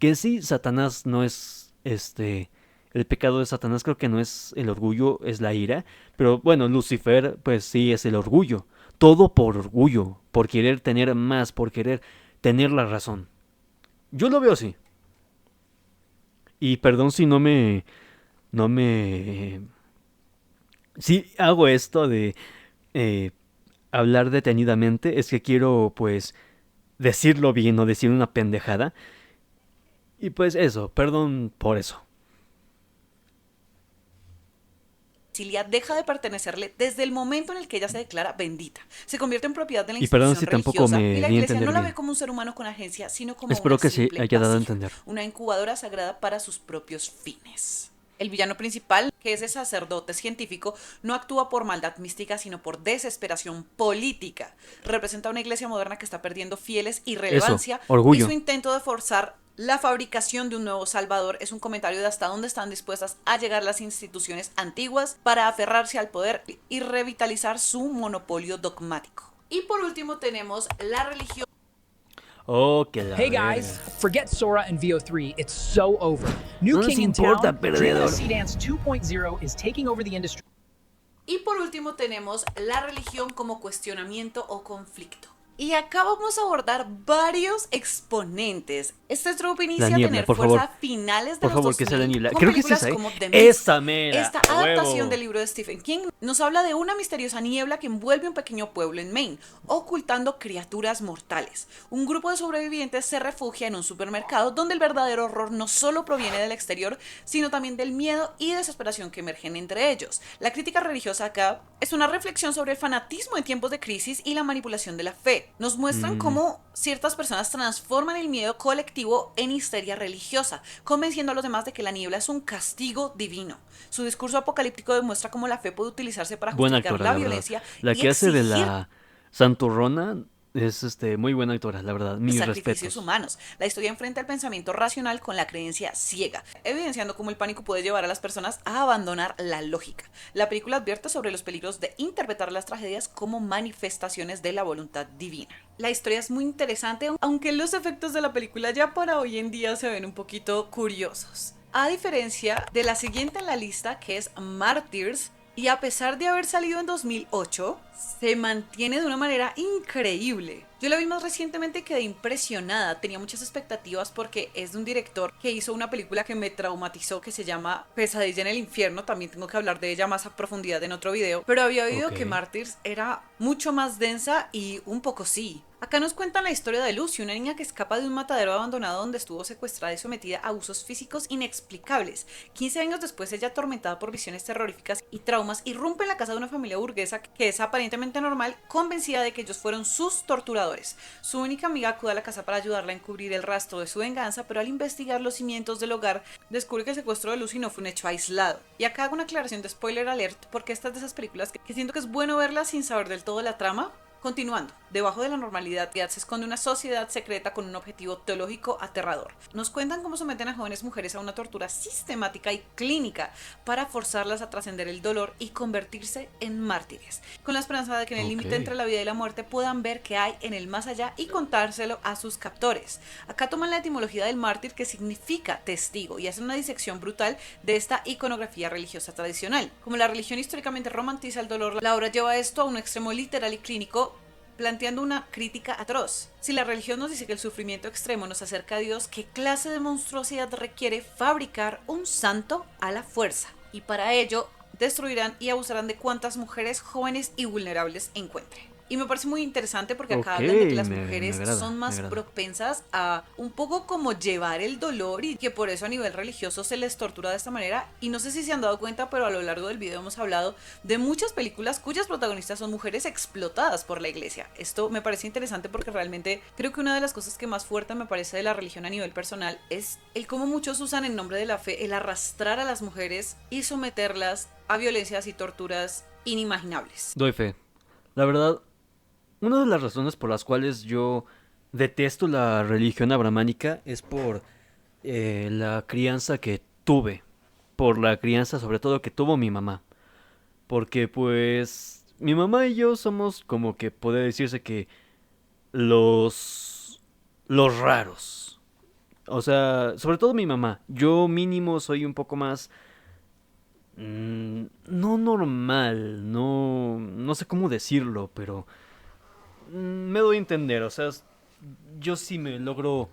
Que sí, Satanás no es, el pecado de Satanás creo que no es el orgullo, es la ira. Pero bueno, Lucifer, pues sí, es el orgullo. Todo por orgullo, por querer tener más, por querer tener la razón. Yo lo veo así. Y perdón si no me, si hago esto de eh, hablar detenidamente, es que quiero, pues, decirlo bien o decir una pendejada. Y pues eso, perdón por eso. Cecilia deja de pertenecerle desde el momento en el que ella se declara bendita. Se convierte en propiedad de la Y perdón institución si tampoco religiosa y me la di a iglesia no entender la ve bien. como un ser humano con agencia, sino como Espero una que se simple haya dado a vasija, entender. una incubadora sagrada para sus propios fines. El villano principal, que es el sacerdote científico, no actúa por maldad mística, sino por desesperación política. Representa una iglesia moderna que está perdiendo fieles y Eso, relevancia, y orgullo. su intento de forzar la fabricación de un nuevo Salvador es un comentario de hasta dónde están dispuestas a llegar las instituciones antiguas para aferrarse al poder y revitalizar su monopolio dogmático. Y por último tenemos la religión. Oh, que la Hey guys, verga. forget Sora and VO3, it's so over. New No nos king in importa, town, Dream of perdedor. the Sea Dance 2.0 is taking over the industry. Y por último tenemos la religión como cuestionamiento o conflicto. Y acá vamos a abordar varios exponentes. Este trope La inicia a niebla, tener por fuerza favor. a finales de Por los favor, 2000, que sea la niebla. con Creo que es películas esa, ¿eh? como The Mist. Esa mera. Esta a adaptación huevo. del libro de Stephen King nos habla de una misteriosa niebla que envuelve un pequeño pueblo en Maine, ocultando criaturas mortales. Un grupo de sobrevivientes se refugia en un supermercado donde el verdadero horror no solo proviene del exterior, sino también del miedo y desesperación que emergen entre ellos. La crítica religiosa acá es una reflexión sobre el fanatismo en tiempos de crisis y la manipulación de la fe. Nos muestran cómo ciertas personas transforman el miedo colectivo en histeria religiosa, convenciendo a los demás de que la niebla es un castigo divino. Su discurso apocalíptico demuestra cómo la fe puede utilizarse para Buena justificar actora, la la verdad. violencia La y que hace de exigir la Santurrona es muy buena actora, la verdad. Mis sacrificios respetos. humanos. La historia enfrenta el pensamiento racional con la creencia ciega, evidenciando cómo el pánico puede llevar a las personas a abandonar la lógica. La película advierte sobre los peligros de interpretar las tragedias como manifestaciones de la voluntad divina. La historia es muy interesante, aunque los efectos de la película ya para hoy en día se ven un poquito curiosos. A diferencia de la siguiente en la lista, que es Martyrs, y a pesar de haber salido en 2008, se mantiene de una manera increíble. Yo la vi más recientemente y quedé impresionada. Tenía muchas expectativas porque es de un director que hizo una película que me traumatizó que se llama Pesadilla en el infierno. También tengo que hablar de ella más a profundidad en otro video. Pero había oído Ok. que Martyrs era mucho más densa y un poco sí. Acá nos cuentan la historia de Lucy, una niña que escapa de un matadero abandonado donde estuvo secuestrada y sometida a abusos físicos inexplicables. 15 años después, ella, atormentada por visiones terroríficas y traumas, irrumpe en la casa de una familia burguesa que es aparentemente normal, convencida de que ellos fueron sus torturadores. Su única amiga acude a la casa para ayudarla a encubrir el rastro de su venganza, pero al investigar los cimientos del hogar, descubre que el secuestro de Lucy no fue un hecho aislado. Y acá hago una aclaración de spoiler alert, porque esta es de esas películas que siento que es bueno verlas sin saber del todo la trama. Continuando, debajo de la normalidad se esconde una sociedad secreta con un objetivo teológico aterrador. Nos cuentan cómo someten a jóvenes mujeres a una tortura sistemática y clínica para forzarlas a trascender el dolor y convertirse en mártires, con la esperanza de que en el límite entre la vida y la muerte puedan ver qué hay en el más allá y contárselo a sus captores. Acá toman la etimología del mártir, que significa testigo, y hacen una disección brutal de esta iconografía religiosa tradicional. Como la religión históricamente romantiza el dolor, la obra lleva esto a un extremo literal y clínico, planteando una crítica atroz. Si la religión nos dice que el sufrimiento extremo nos acerca a Dios, ¿qué clase de monstruosidad requiere fabricar un santo a la fuerza? Y para ello, destruirán y abusarán de cuantas mujeres jóvenes y vulnerables encuentren. Y me parece muy interesante porque acá hablan de que las mujeres son más propensas a un poco como llevar el dolor y que por eso a nivel religioso se les tortura de esta manera. Y no sé si se han dado cuenta, pero a lo largo del video hemos hablado de muchas películas cuyas protagonistas son mujeres explotadas por la iglesia. Esto me parece interesante porque realmente creo que una de las cosas que más fuerte me parece de la religión a nivel personal es el cómo muchos usan en nombre de la fe el arrastrar a las mujeres y someterlas a violencias y torturas inimaginables. Doy fe. La verdad, una de las razones por las cuales yo detesto la religión abrahámica es por la crianza que tuve. Por la crianza sobre todo que tuvo mi mamá. Porque pues mi mamá y yo somos como que puede decirse que los raros. O sea, sobre todo mi mamá. Yo mínimo soy un poco más... no normal, no sé cómo decirlo, pero me doy a entender. O sea, yo sí me logro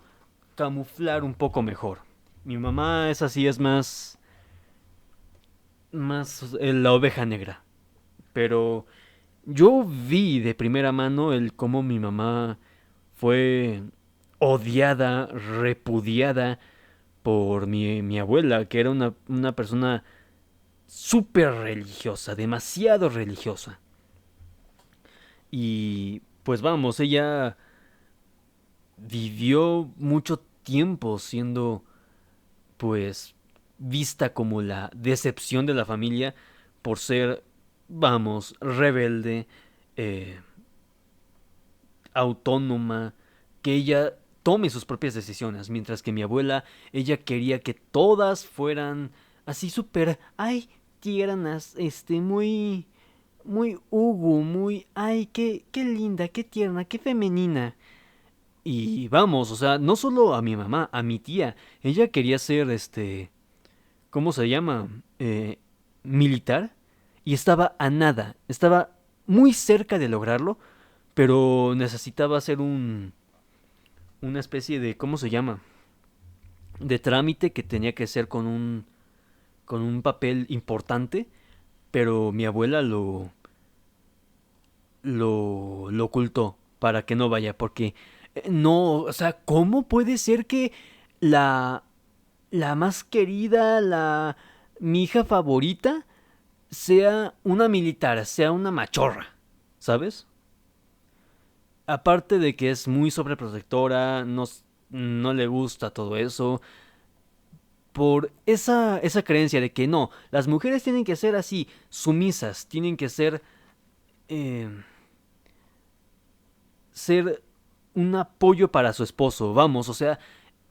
camuflar un poco mejor. Mi mamá es así, es más la oveja negra. Pero yo vi de primera mano el cómo mi mamá fue odiada, repudiada por mi abuela, que era una persona súper religiosa, demasiado religiosa. Y pues vamos, ella vivió mucho tiempo siendo pues vista como la decepción de la familia por ser, vamos, rebelde, eh, autónoma, que ella tome sus propias decisiones, mientras que mi abuela, ella quería que todas fueran así súper, ay, tiernas, muy Hugo, muy, ay, qué linda, qué tierna, qué femenina. Y vamos, o sea, no solo a mi mamá, a mi tía, ella quería ser, ¿cómo se llama? Militar, y estaba a nada, estaba muy cerca de lograrlo, pero necesitaba hacer una especie de, ¿cómo se llama? De trámite que tenía que ser con un papel importante, pero mi abuela lo ocultó para que no vaya, porque no, o sea, ¿cómo puede ser que la, la más querida, mi hija favorita, sea una militar, sea una machorra, ¿sabes? Aparte de que es muy sobreprotectora, no le gusta todo eso, por esa creencia de que no, las mujeres tienen que ser así, sumisas, tienen que eh, ser un apoyo para su esposo, vamos, o sea,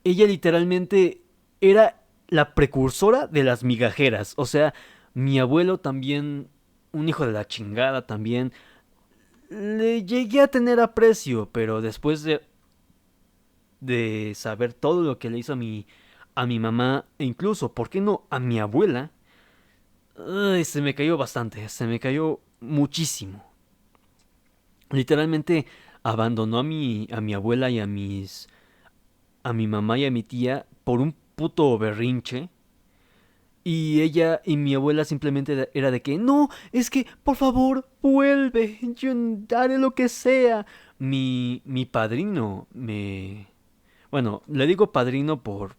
ella literalmente era la precursora de las migajeras, o sea, mi abuelo también, un hijo de la chingada también, le llegué a tener aprecio, pero después de saber todo lo que le hizo a mi mamá, e incluso, ¿por qué no?, a mi abuela, ay, se me cayó bastante, se me cayó muchísimo. Literalmente abandonó a mi abuela y a mi mamá y a mi tía por un puto berrinche. Y ella y mi abuela simplemente era de que, no, es que, por favor, vuelve, yo haré lo que sea. Mi padrino bueno, le digo padrino por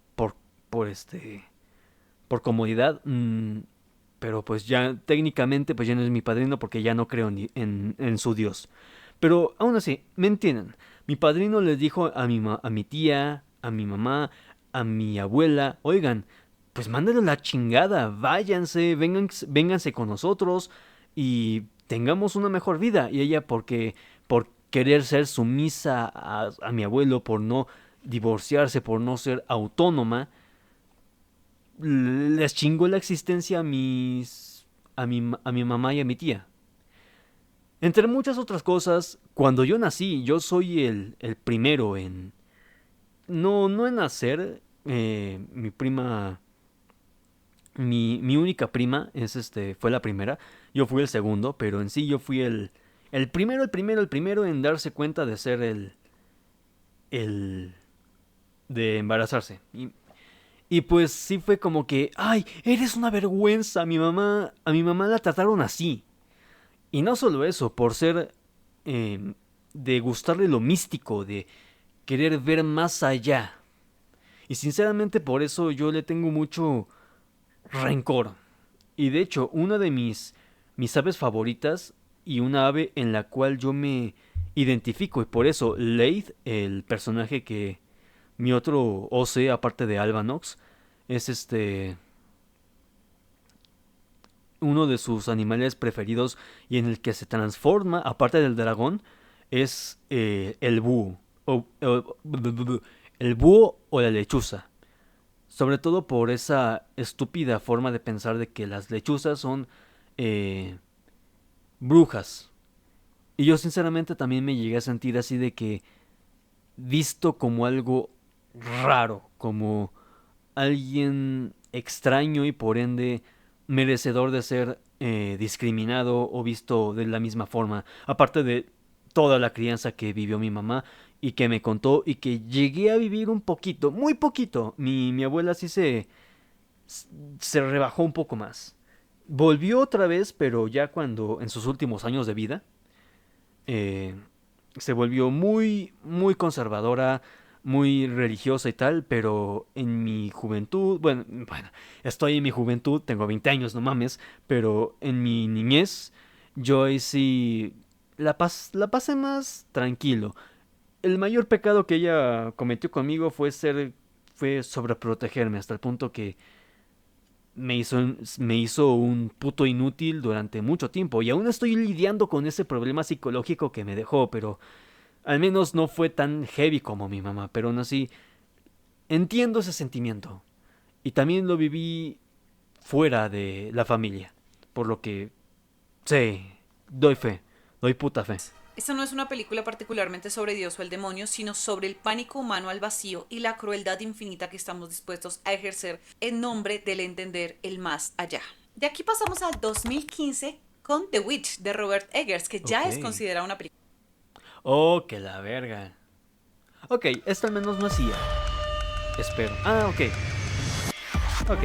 por comodidad, pero pues ya técnicamente pues ya no es mi padrino porque ya no creo en su Dios. Pero aún así, ¿me entienden? Mi padrino les dijo a mi tía, a mi mamá, a mi abuela, oigan, pues mándenle la chingada, váyanse, vénganse con nosotros y tengamos una mejor vida. Y ella por querer ser sumisa a mi abuelo, por no divorciarse, por no ser autónoma, les chingó la existencia a mi mamá y a mi tía. Entre muchas otras cosas, cuando yo nací, yo soy el primero en... no en nacer, mi prima... Mi única prima fue la primera, yo fui el segundo, pero en sí yo fui el primero en darse cuenta de ser el de embarazarse. Y pues sí fue como que, ay, eres una vergüenza, a mi mamá la trataron así. Y no solo eso, por ser de gustarle lo místico, de querer ver más allá. Y sinceramente por eso yo le tengo mucho rencor. Y de hecho, una de mis aves favoritas y una ave en la cual yo me identifico. Y por eso Leith, el personaje que mi otro OC, aparte de Albanox, es uno de sus animales preferidos y en el que se transforma, aparte del dragón, es el búho. El búho o la lechuza. Sobre todo por esa estúpida forma de pensar de que las lechuzas son brujas. Y yo sinceramente también me llegué a sentir así de que visto como algo raro, como alguien extraño y por ende merecedor de ser discriminado o visto de la misma forma, aparte de toda la crianza que vivió mi mamá y que me contó y que llegué a vivir un poquito, muy poquito. Mi abuela sí se rebajó un poco más. Volvió otra vez, pero ya cuando en sus últimos años de vida eh, se volvió muy, muy conservadora, muy religiosa y tal, pero en mi juventud, bueno, estoy en mi juventud, tengo 20 años, no mames, pero en mi niñez yo ahí sí la pasé más tranquilo. El mayor pecado que ella cometió conmigo fue sobreprotegerme hasta el punto que me hizo un puto inútil durante mucho tiempo y aún estoy lidiando con ese problema psicológico que me dejó, pero al menos no fue tan heavy como mi mamá, pero aún así entiendo ese sentimiento y también lo viví fuera de la familia, por lo que sí, doy fe, doy puta fe. Esta no es una película particularmente sobre Dios o el demonio, sino sobre el pánico humano al vacío y la crueldad infinita que estamos dispuestos a ejercer en nombre del entender el más allá. De aquí pasamos al 2015 con The Witch de Robert Eggers, que ya es Ok. considerada una película. Oh, que la verga. Ok, esta al menos no hacía. Espero. Ah, ok. Ok.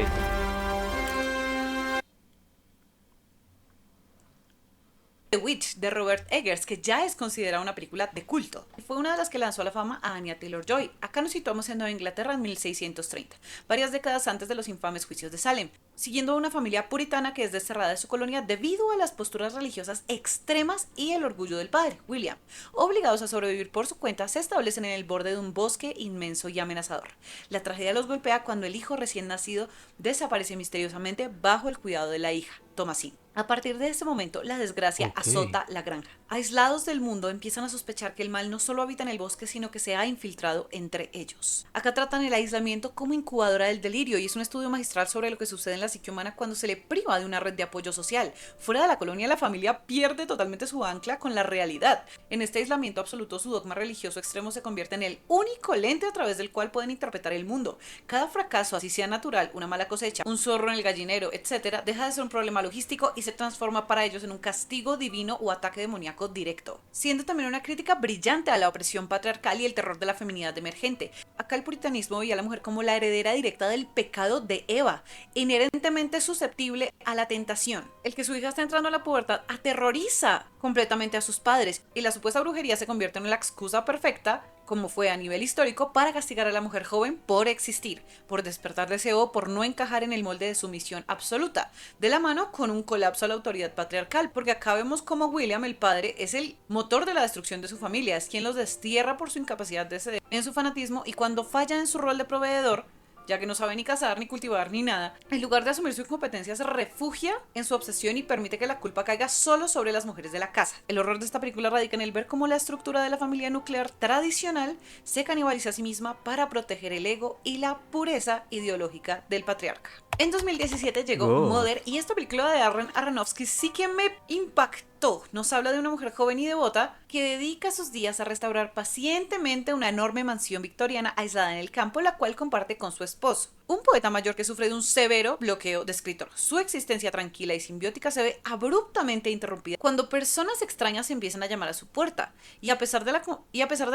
The Witch de Robert Eggers, que ya es considerada una película de culto. Fue una de las que lanzó a la fama a Anya Taylor-Joy. Acá nos situamos en Nueva Inglaterra en 1630, varias décadas antes de los infames juicios de Salem, siguiendo a una familia puritana que es desterrada de su colonia debido a las posturas religiosas extremas y el orgullo del padre, William. Obligados a sobrevivir por su cuenta, se establecen en el borde de un bosque inmenso y amenazador. La tragedia los golpea cuando el hijo recién nacido desaparece misteriosamente bajo el cuidado de la hija, Thomasine. A partir de ese momento, la desgracia Ok. azota la granja. Aislados del mundo, empiezan a sospechar que el mal no solo habita en el bosque, sino que se ha infiltrado entre ellos. Acá tratan el aislamiento como incubadora del delirio y es un estudio magistral sobre lo que sucede en la psique humana cuando se le priva de una red de apoyo social. Fuera de la colonia, la familia pierde totalmente su ancla con la realidad. En este aislamiento absoluto, su dogma religioso extremo se convierte en el único lente a través del cual pueden interpretar el mundo. Cada fracaso, así sea natural, una mala cosecha, un zorro en el gallinero, etc., deja de ser un problema logístico y se transforma para ellos en un castigo divino o ataque demoníaco directo, siendo también una crítica brillante a la opresión patriarcal y el terror de la feminidad emergente. Acá el puritanismo veía a la mujer como la heredera directa del pecado de Eva, inherentemente susceptible a la tentación. El que su hija está entrando a la pubertad aterroriza completamente a sus padres y la supuesta brujería se convierte en la excusa perfecta, como fue a nivel histórico, para castigar a la mujer joven por existir, por despertar deseo, por no encajar en el molde de sumisión absoluta, de la mano con un colapso a la autoridad patriarcal, porque acá vemos como William, el padre, es el motor de la destrucción de su familia, es quien los destierra por su incapacidad de ceder en su fanatismo y cuando falla en su rol de proveedor, ya que no sabe ni cazar, ni cultivar, ni nada, en lugar de asumir su incompetencia se refugia en su obsesión y permite que la culpa caiga solo sobre las mujeres de la casa. El horror de esta película radica en el ver cómo la estructura de la familia nuclear tradicional se canibaliza a sí misma para proteger el ego y la pureza ideológica del patriarca. En 2017 llegó Oh. Mother y esta película de Darren Aronofsky sí que me impactó. Nos habla de una mujer joven y devota que dedica sus días a restaurar pacientemente una enorme mansión victoriana aislada en el campo, la cual comparte con su esposo, un poeta mayor que sufre de un severo bloqueo de escritor. Su existencia tranquila y simbiótica se ve abruptamente interrumpida cuando personas extrañas empiezan a llamar a su puerta y a pesar de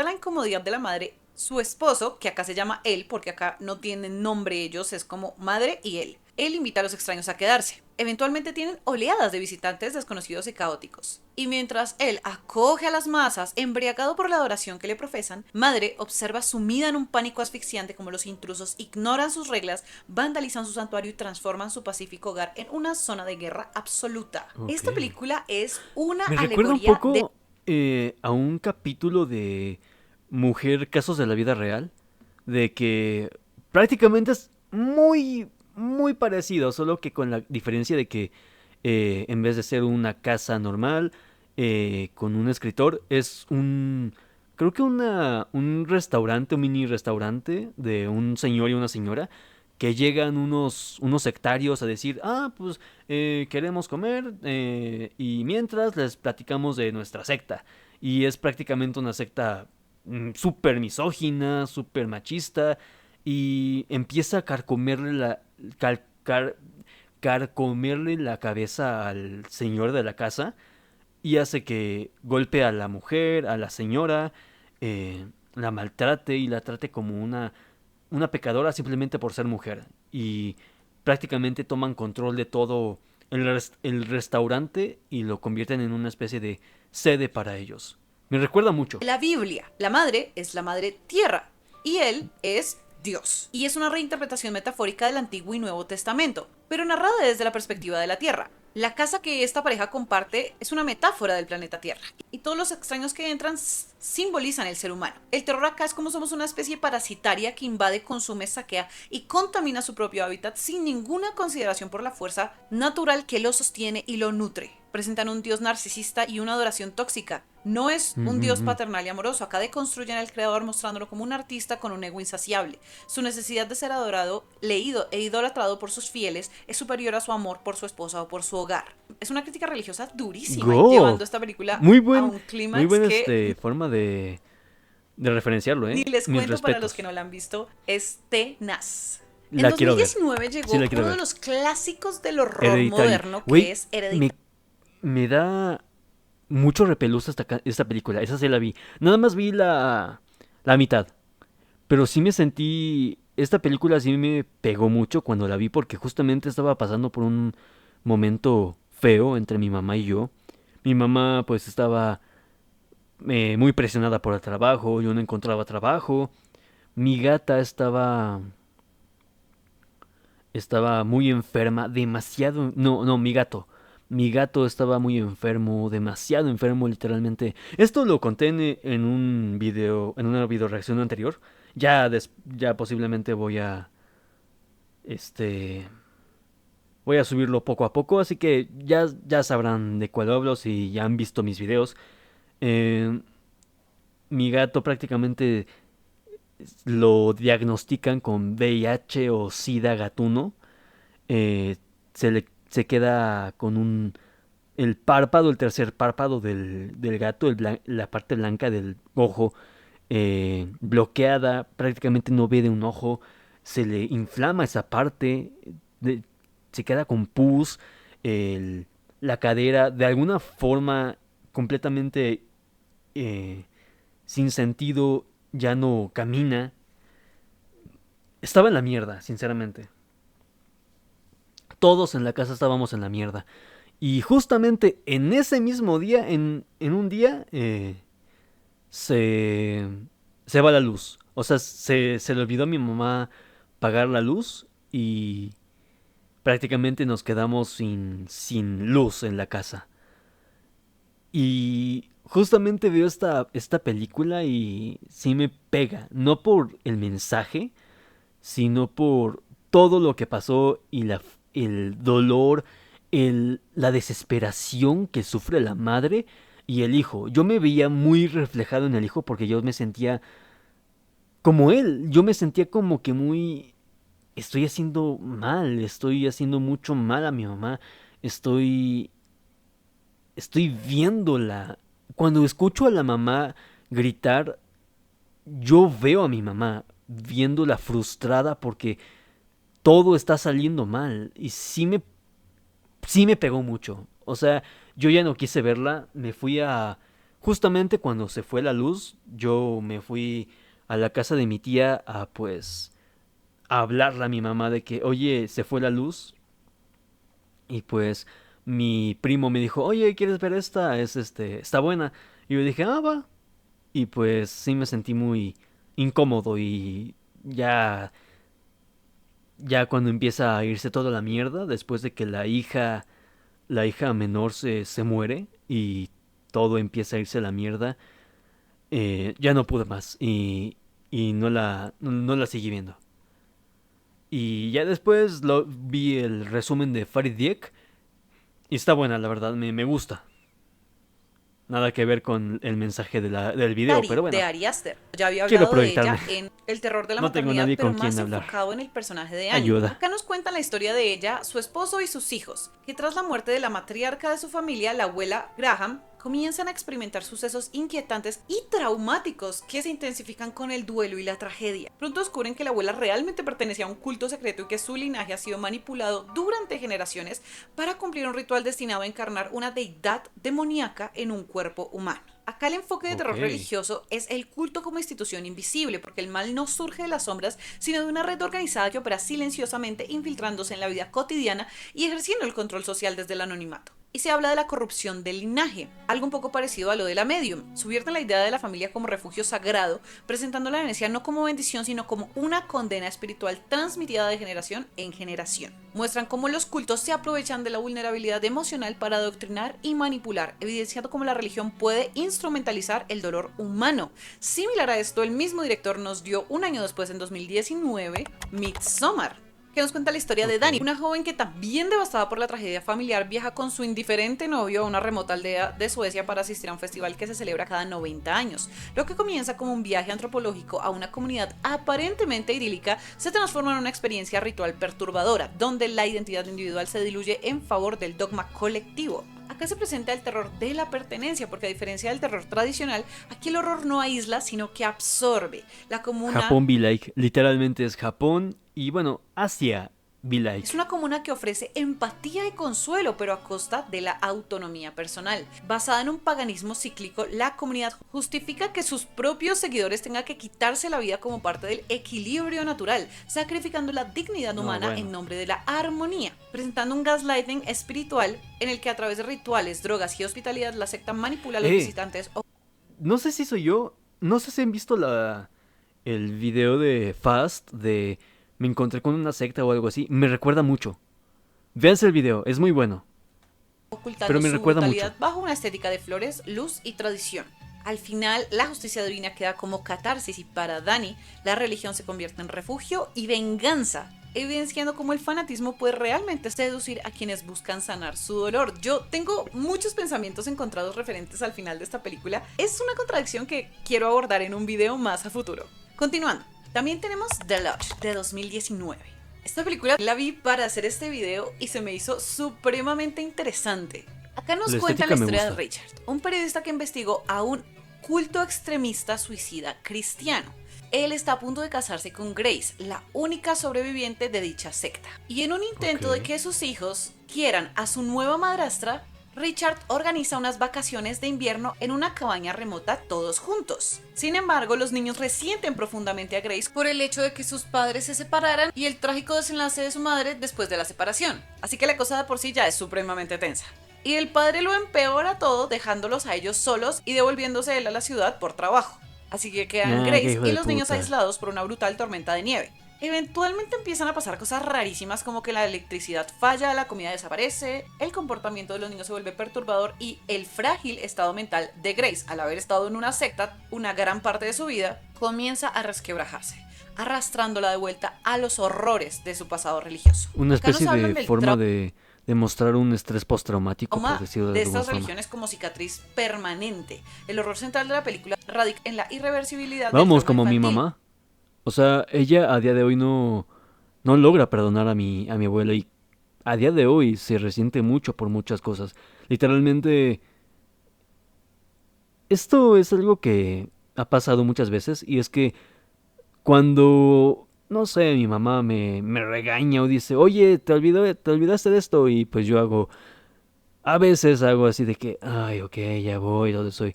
la incomodidad de la madre, su esposo, que acá se llama él, porque acá no tienen nombre ellos, es como madre y él invita a los extraños a quedarse. Eventualmente tienen oleadas de visitantes desconocidos y caóticos. Y mientras él acoge a las masas, embriagado por la adoración que le profesan, Madre observa sumida en un pánico asfixiante como los intrusos ignoran sus reglas, vandalizan su santuario y transforman su pacífico hogar en una zona de guerra absoluta. Ok. Esta película es una Me recuerda un alegoría poco de... a un capítulo de Mujer Casos de la Vida Real, de que prácticamente es muy, muy parecido, solo que con la diferencia de que en vez de ser una casa normal con un escritor, es creo que un restaurante, un mini restaurante de un señor y una señora, que llegan unos sectarios a decir, pues queremos comer y mientras les platicamos de nuestra secta. Y es prácticamente una secta súper misógina, súper machista y empieza a carcomerle la cabeza al señor de la casa y hace que golpee a la mujer, a la señora, la maltrate y la trate como una pecadora simplemente por ser mujer. Y prácticamente toman control de todo el restaurante y lo convierten en una especie de sede para ellos. Me recuerda mucho. La Biblia, la madre es la madre tierra y él es Dios. Y es una reinterpretación metafórica del Antiguo y Nuevo Testamento, pero narrada desde la perspectiva de la tierra. La casa que esta pareja comparte es una metáfora del planeta Tierra, y todos los extraños que entran simbolizan el ser humano. El terror acá es como somos una especie parasitaria que invade, consume, saquea y contamina su propio hábitat sin ninguna consideración por la fuerza natural que lo sostiene y lo nutre. Presentan un dios narcisista y una adoración tóxica. No es un dios paternal y amoroso. Acá deconstruyen al creador mostrándolo como un artista con un ego insaciable. Su necesidad de ser adorado, leído e idolatrado por sus fieles es superior a su amor por su esposa o por su hogar. Es una crítica religiosa durísima, llevando esta película a un clímax muy buena que forma de referenciarlo, ¿eh? ni les Mis cuento respetos. para los que no la han visto, es tenaz. En La quiero ver. 2019 llegó Sí la quiero uno ver. de los clásicos del horror Hereditary. moderno que Güey, es Hereditary. me da mucho repelús esta película. Esa sí la vi. Nada más vi la mitad. Pero sí me sentí... Esta película sí me pegó mucho cuando la vi porque justamente estaba pasando por un momento feo entre mi mamá y yo. Mi mamá pues estaba muy presionada por el trabajo. Yo no encontraba trabajo. Mi gata estaba muy enferma. Demasiado... No, mi gato. Mi gato estaba muy enfermo, demasiado enfermo, literalmente. Esto lo conté en un video, en una video reacción anterior. Ya posiblemente voy a subirlo poco a poco, así que ya sabrán de cuál hablo si ya han visto mis videos. Mi gato prácticamente lo diagnostican con VIH o SIDA gatuno. Se queda con el párpado, el tercer párpado del gato, la parte blanca del ojo bloqueada, prácticamente no ve de un ojo, se le inflama esa parte, se queda con pus, la cadera, de alguna forma completamente sin sentido, ya no camina. Estaba en la mierda, sinceramente. Todos en la casa estábamos en la mierda. Y justamente en ese mismo día, en un día, se va la luz. O sea, se le olvidó a mi mamá pagar la luz y prácticamente nos quedamos sin luz en la casa. Y justamente veo esta película y sí me pega. No por el mensaje, sino por todo lo que pasó y el dolor, la desesperación que sufre la madre y el hijo. Yo me veía muy reflejado en el hijo porque yo me sentía como él. Yo me sentía como que estoy haciendo mal, estoy haciendo mucho mal a mi mamá. Estoy viéndola. Cuando escucho a la mamá gritar, yo veo a mi mamá viéndola frustrada porque todo está saliendo mal. Y sí me pegó mucho. O sea, yo ya no quise verla. Me fui justamente cuando se fue la luz, yo me fui a la casa de mi tía a hablarle a mi mamá de que, oye, se fue la luz. Y pues mi primo me dijo, oye, ¿quieres ver esta? Está buena. Y yo dije, va. Y pues sí me sentí muy incómodo y ya cuando empieza a irse toda la mierda, después de que la hija menor se muere y todo empieza a irse a la mierda, ya no pude más y no la seguí viendo. Y ya después vi el resumen de Farid Dieck y está buena, la verdad, me gusta. Nada que ver con el mensaje del video, pero bueno. De Ari Aster. Ya había Quiero hablado de ella proyectarme. en El terror de la No tengo maternidad, nadie pero con quien más hablar. enfocado en el personaje de Annie. Ayuda. Acá nos cuentan la historia de ella, su esposo y sus hijos, que tras la muerte de la matriarca de su familia, la abuela Graham, comienzan a experimentar sucesos inquietantes y traumáticos que se intensifican con el duelo y la tragedia. Pronto descubren que la abuela realmente pertenecía a un culto secreto y que su linaje ha sido manipulado durante generaciones para cumplir un ritual destinado a encarnar una deidad demoníaca en un cuerpo humano. Acá el enfoque de terror religioso es el culto como institución invisible, porque el mal no surge de las sombras, sino de una red organizada que opera silenciosamente, infiltrándose en la vida cotidiana y ejerciendo el control social desde el anonimato. Y se habla de la corrupción del linaje, algo un poco parecido a lo de la medium. Subvierten la idea de la familia como refugio sagrado, presentando la herencia no como bendición, sino como una condena espiritual transmitida de generación en generación. Muestran cómo los cultos se aprovechan de la vulnerabilidad emocional para adoctrinar y manipular, evidenciando cómo la religión puede instrumentalizar el dolor humano. Similar a esto, el mismo director nos dio un año después, en 2019, Midsommar, que nos cuenta la historia de Dani, una joven que también devastada por la tragedia familiar viaja con su indiferente novio a una remota aldea de Suecia para asistir a un festival que se celebra cada 90 años. Lo que comienza como un viaje antropológico a una comunidad aparentemente idílica se transforma en una experiencia ritual perturbadora, donde la identidad individual se diluye en favor del dogma colectivo. Acá se presenta el terror de la pertenencia, porque a diferencia del terror tradicional, aquí el horror no aísla, sino que absorbe. La comuna... Japón be like, literalmente es Japón y bueno, Asia be like. Es una comuna que ofrece empatía y consuelo, pero a costa de la autonomía personal. Basada en un paganismo cíclico, la comunidad justifica que sus propios seguidores tengan que quitarse la vida como parte del equilibrio natural, sacrificando la dignidad humana en nombre de la armonía, presentando un gaslighting espiritual en el que a través de rituales, drogas y hospitalidad la secta manipula a los visitantes. No sé si soy yo, no sé si han visto el video de Fast de me encontré con una secta o algo así, me recuerda mucho. Véanse el video, es muy bueno. Pero me recuerda mucho. Bajo una estética de flores, luz y tradición. Al final, la justicia divina queda como catarsis y para Dani, la religión se convierte en refugio y venganza, evidenciando cómo el fanatismo puede realmente seducir a quienes buscan sanar su dolor. Yo tengo muchos pensamientos encontrados referentes al final de esta película. Es una contradicción que quiero abordar en un video más a futuro. Continuando, también tenemos The Lodge de 2019. Esta película la vi para hacer este video y se me hizo supremamente interesante. Acá nos cuenta la historia de Richard, un periodista que investigó a un culto extremista suicida cristiano. Él está a punto de casarse con Grace, la única sobreviviente de dicha secta. Y en un intento de que sus hijos quieran a su nueva madrastra, Richard organiza unas vacaciones de invierno en una cabaña remota todos juntos. Sin embargo, los niños resienten profundamente a Grace por el hecho de que sus padres se separaran y el trágico desenlace de su madre después de la separación. Así que la cosa de por sí ya es supremamente tensa. Y el padre lo empeora todo, dejándolos a ellos solos y devolviéndose él a la ciudad por trabajo. Así que quedan Grace y los niños aislados por una brutal tormenta de nieve. Eventualmente empiezan a pasar cosas rarísimas, como que la electricidad falla, la comida desaparece, el comportamiento de los niños se vuelve perturbador y el frágil estado mental de Grace, al haber estado en una secta una gran parte de su vida, comienza a resquebrajarse, arrastrándola de vuelta a los horrores de su pasado religioso. Una especie de forma de mostrar un estrés postraumático, por decirlo de alguna estas forma. religiones como cicatriz permanente. El horror central de la película radica en la irreversibilidad Vamos, del trauma como mi infantil. mamá. O sea, ella a día de hoy no logra perdonar a mi abuela y a día de hoy se resiente mucho por muchas cosas. Literalmente, esto es algo que ha pasado muchas veces y es que cuando, no sé, mi mamá me regaña o dice, oye, te olvidaste de esto, y pues yo a veces hago así de que, ay, ok, ya voy, ¿dónde soy?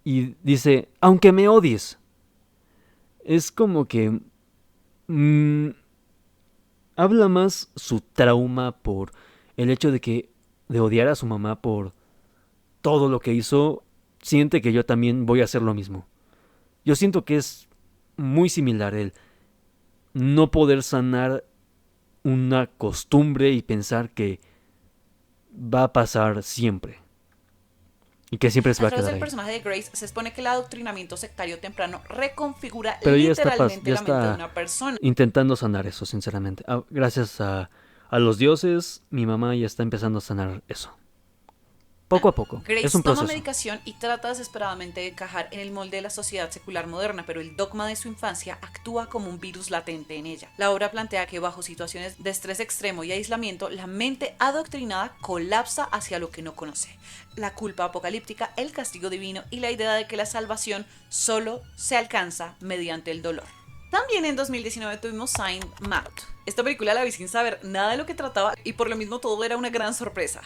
Y dice, aunque me odies. Es como que habla más su trauma por el hecho de odiar a su mamá por todo lo que hizo. Siente que yo también voy a hacer lo mismo. Yo siento que es muy similar el no poder sanar una costumbre y pensar que va a pasar siempre. Y que siempre se va a través quedar del ahí. personaje de Grace se expone que el adoctrinamiento sectario temprano reconfigura Pero literalmente ya la mente de está una persona. intentando sanar eso, sinceramente. Gracias a los dioses, mi mamá ya está empezando a sanar eso. Poco a poco. Grace Es un toma proceso. medicación y trata desesperadamente de encajar en el molde de la sociedad secular moderna, pero el dogma de su infancia actúa como un virus latente en ella. La obra plantea que bajo situaciones de estrés extremo y aislamiento, la mente adoctrinada colapsa hacia lo que no conoce. La culpa apocalíptica, el castigo divino y la idea de que la salvación solo se alcanza mediante el dolor. También en 2019 tuvimos Saint Maud. Esta película la vi sin saber nada de lo que trataba y por lo mismo todo era una gran sorpresa.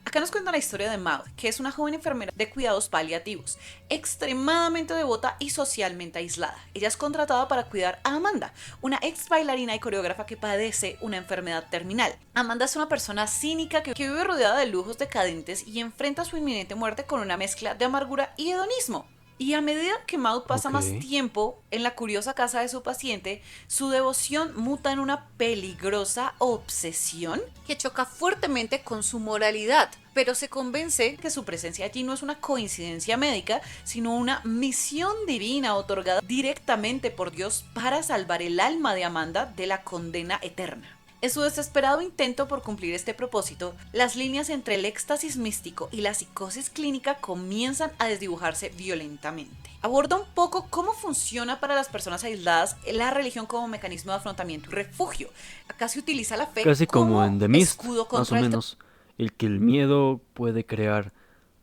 Acá nos cuenta la historia de Maud, que es una joven enfermera de cuidados paliativos, extremadamente devota y socialmente aislada. Ella es contratada para cuidar a Amanda, una ex bailarina y coreógrafa que padece una enfermedad terminal. Amanda es una persona cínica que vive rodeada de lujos decadentes y enfrenta su inminente muerte con una mezcla de amargura y hedonismo. Y a medida que Maud pasa más tiempo en la curiosa casa de su paciente, su devoción muta en una peligrosa obsesión que choca fuertemente con su moralidad, pero se convence que su presencia allí no es una coincidencia médica, sino una misión divina otorgada directamente por Dios para salvar el alma de Amanda de la condena eterna. En su desesperado intento por cumplir este propósito, las líneas entre el éxtasis místico y la psicosis clínica comienzan a desdibujarse violentamente. Aborda un poco cómo funciona para las personas aisladas la religión como mecanismo de afrontamiento y refugio. Acá se utiliza la fe Casi como en The Mist, escudo más o contra el menos. El que el miedo puede crear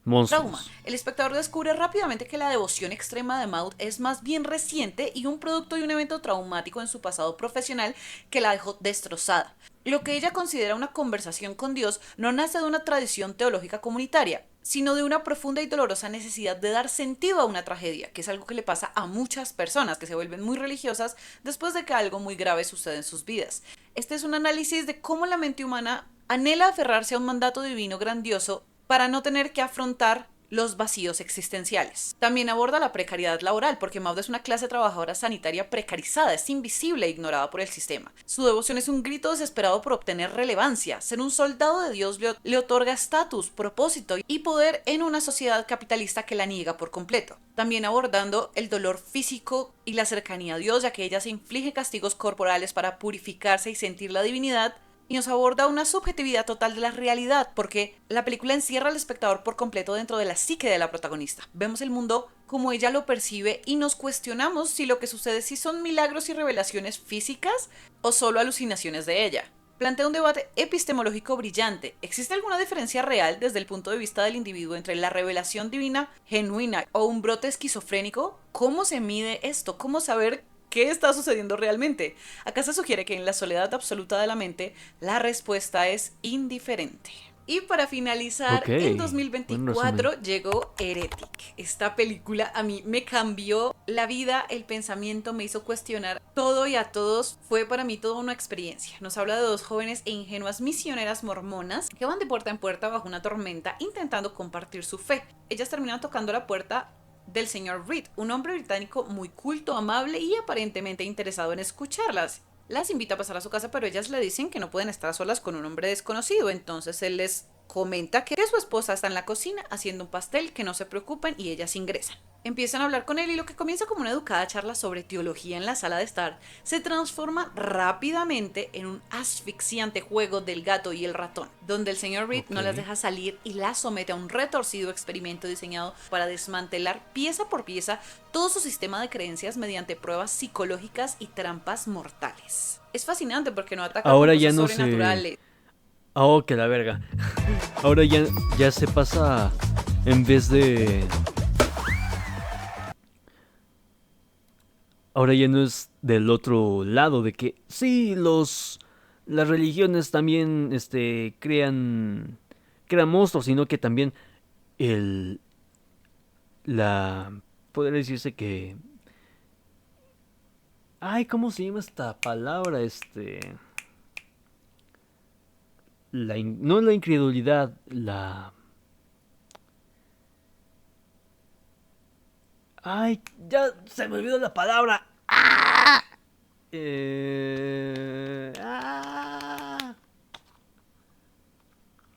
monstruos. trauma. El espectador descubre rápidamente que la devoción extrema de Maud es más bien reciente y un producto de un evento traumático en su pasado profesional que la dejó destrozada. Lo que ella considera una conversación con Dios no nace de una tradición teológica comunitaria, sino de una profunda y dolorosa necesidad de dar sentido a una tragedia, que es algo que le pasa a muchas personas que se vuelven muy religiosas después de que algo muy grave sucede en sus vidas. Este es un análisis de cómo la mente humana anhela aferrarse a un mandato divino grandioso para no tener que afrontar los vacíos existenciales. También aborda la precariedad laboral, porque Maud es una clase trabajadora sanitaria precarizada, es invisible e ignorada por el sistema. Su devoción es un grito desesperado por obtener relevancia. Ser un soldado de Dios le otorga estatus, propósito y poder en una sociedad capitalista que la niega por completo. También abordando el dolor físico y la cercanía a Dios, ya que ella se inflige castigos corporales para purificarse y sentir la divinidad, y nos aborda una subjetividad total de la realidad, porque la película encierra al espectador por completo dentro de la psique de la protagonista. Vemos el mundo como ella lo percibe y nos cuestionamos si lo que sucede sí son milagros y revelaciones físicas o solo alucinaciones de ella. Plantea un debate epistemológico brillante. ¿Existe alguna diferencia real desde el punto de vista del individuo entre la revelación divina genuina o un brote esquizofrénico? ¿Cómo se mide esto? ¿Cómo saber qué está sucediendo realmente? Acá se sugiere que en la soledad absoluta de la mente, la respuesta es indiferente. Y para finalizar, en 2024 llegó Heretic. Esta película a mí me cambió la vida, el pensamiento, me hizo cuestionar todo y a todos. Fue para mí toda una experiencia. Nos habla de dos jóvenes e ingenuas misioneras mormonas que van de puerta en puerta bajo una tormenta intentando compartir su fe. Ellas terminan tocando la puerta del señor Reed, un hombre británico muy culto, amable y aparentemente interesado en escucharlas. Las invita a pasar a su casa, pero ellas le dicen que no pueden estar a solas con un hombre desconocido. Entonces él les comenta que su esposa está en la cocina haciendo un pastel, que no se preocupen, y ellas ingresan. Empiezan a hablar con él y lo que comienza como una educada charla sobre teología en la sala de estar se transforma rápidamente en un asfixiante juego del gato y el ratón, donde el señor Reed no las deja salir y las somete a un retorcido experimento diseñado para desmantelar pieza por pieza todo su sistema de creencias mediante pruebas psicológicas y trampas mortales. Es fascinante porque no ataca ahora con ya cosas no sobrenaturales. Oh, que la verga. Ahora ya se pasa en vez de... Ahora ya no es del otro lado de que sí, las religiones también crean monstruos, sino que también podría decirse que... Ay, ¿cómo se llama esta palabra? No la incredulidad, Ay, ya se me olvidó la palabra. ¡Ah!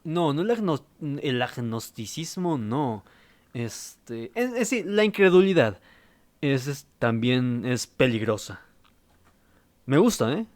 No el agnosticismo, no. Sí, la incredulidad. También es peligrosa. Me gusta, ¿eh?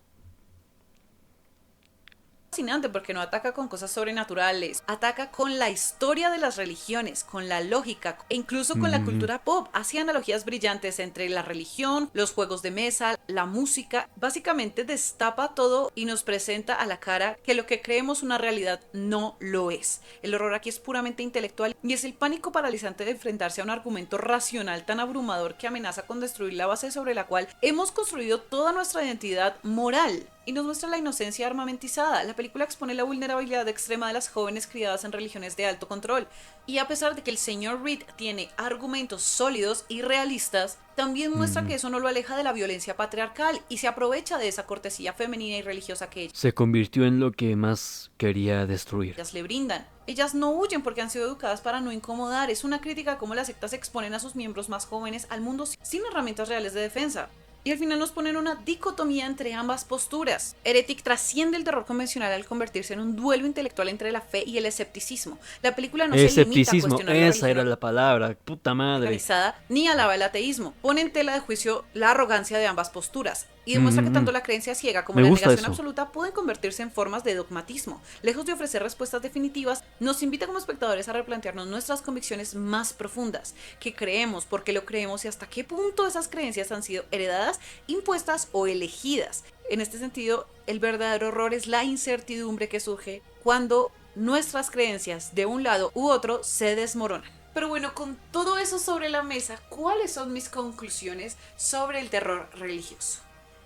fascinante porque no ataca con cosas sobrenaturales, ataca con la historia de las religiones, con la lógica e incluso con la cultura pop. Hacía analogías brillantes entre la religión, los juegos de mesa, la música. Básicamente destapa todo y nos presenta a la cara que lo que creemos una realidad no lo es. El horror aquí es puramente intelectual y es el pánico paralizante de enfrentarse a un argumento racional tan abrumador que amenaza con destruir la base sobre la cual hemos construido toda nuestra identidad moral. Y nos muestra la inocencia armamentizada. La película expone la vulnerabilidad extrema de las jóvenes criadas en religiones de alto control. Y a pesar de que el señor Reed tiene argumentos sólidos y realistas, también muestra que eso no lo aleja de la violencia patriarcal y se aprovecha de esa cortesía femenina y religiosa que Se convirtió en lo que más quería destruir. ellas le brindan. Ellas no huyen porque han sido educadas para no incomodar. Es una crítica a cómo las sectas exponen a sus miembros más jóvenes al mundo sin herramientas reales de defensa. Y al final nos ponen una dicotomía entre ambas posturas. Heretic trasciende el terror convencional al convertirse en un duelo intelectual entre la fe y el escepticismo. La película no se limita a Escepticismo, cuestionar la esa era religión la palabra, puta madre. organizada, ni alaba el ateísmo. Pone en tela de juicio la arrogancia de ambas posturas y demuestra que tanto la creencia ciega como Me la gusta negación eso. absoluta pueden convertirse en formas de dogmatismo. Lejos de ofrecer respuestas definitivas, nos invita como espectadores a replantearnos nuestras convicciones más profundas, qué creemos, por qué lo creemos y hasta qué punto esas creencias han sido heredadas, impuestas o elegidas. En este sentido, el verdadero horror es la incertidumbre que surge cuando nuestras creencias de un lado u otro se desmoronan. Pero bueno, con todo eso sobre la mesa, ¿cuáles son mis conclusiones sobre el terror religioso?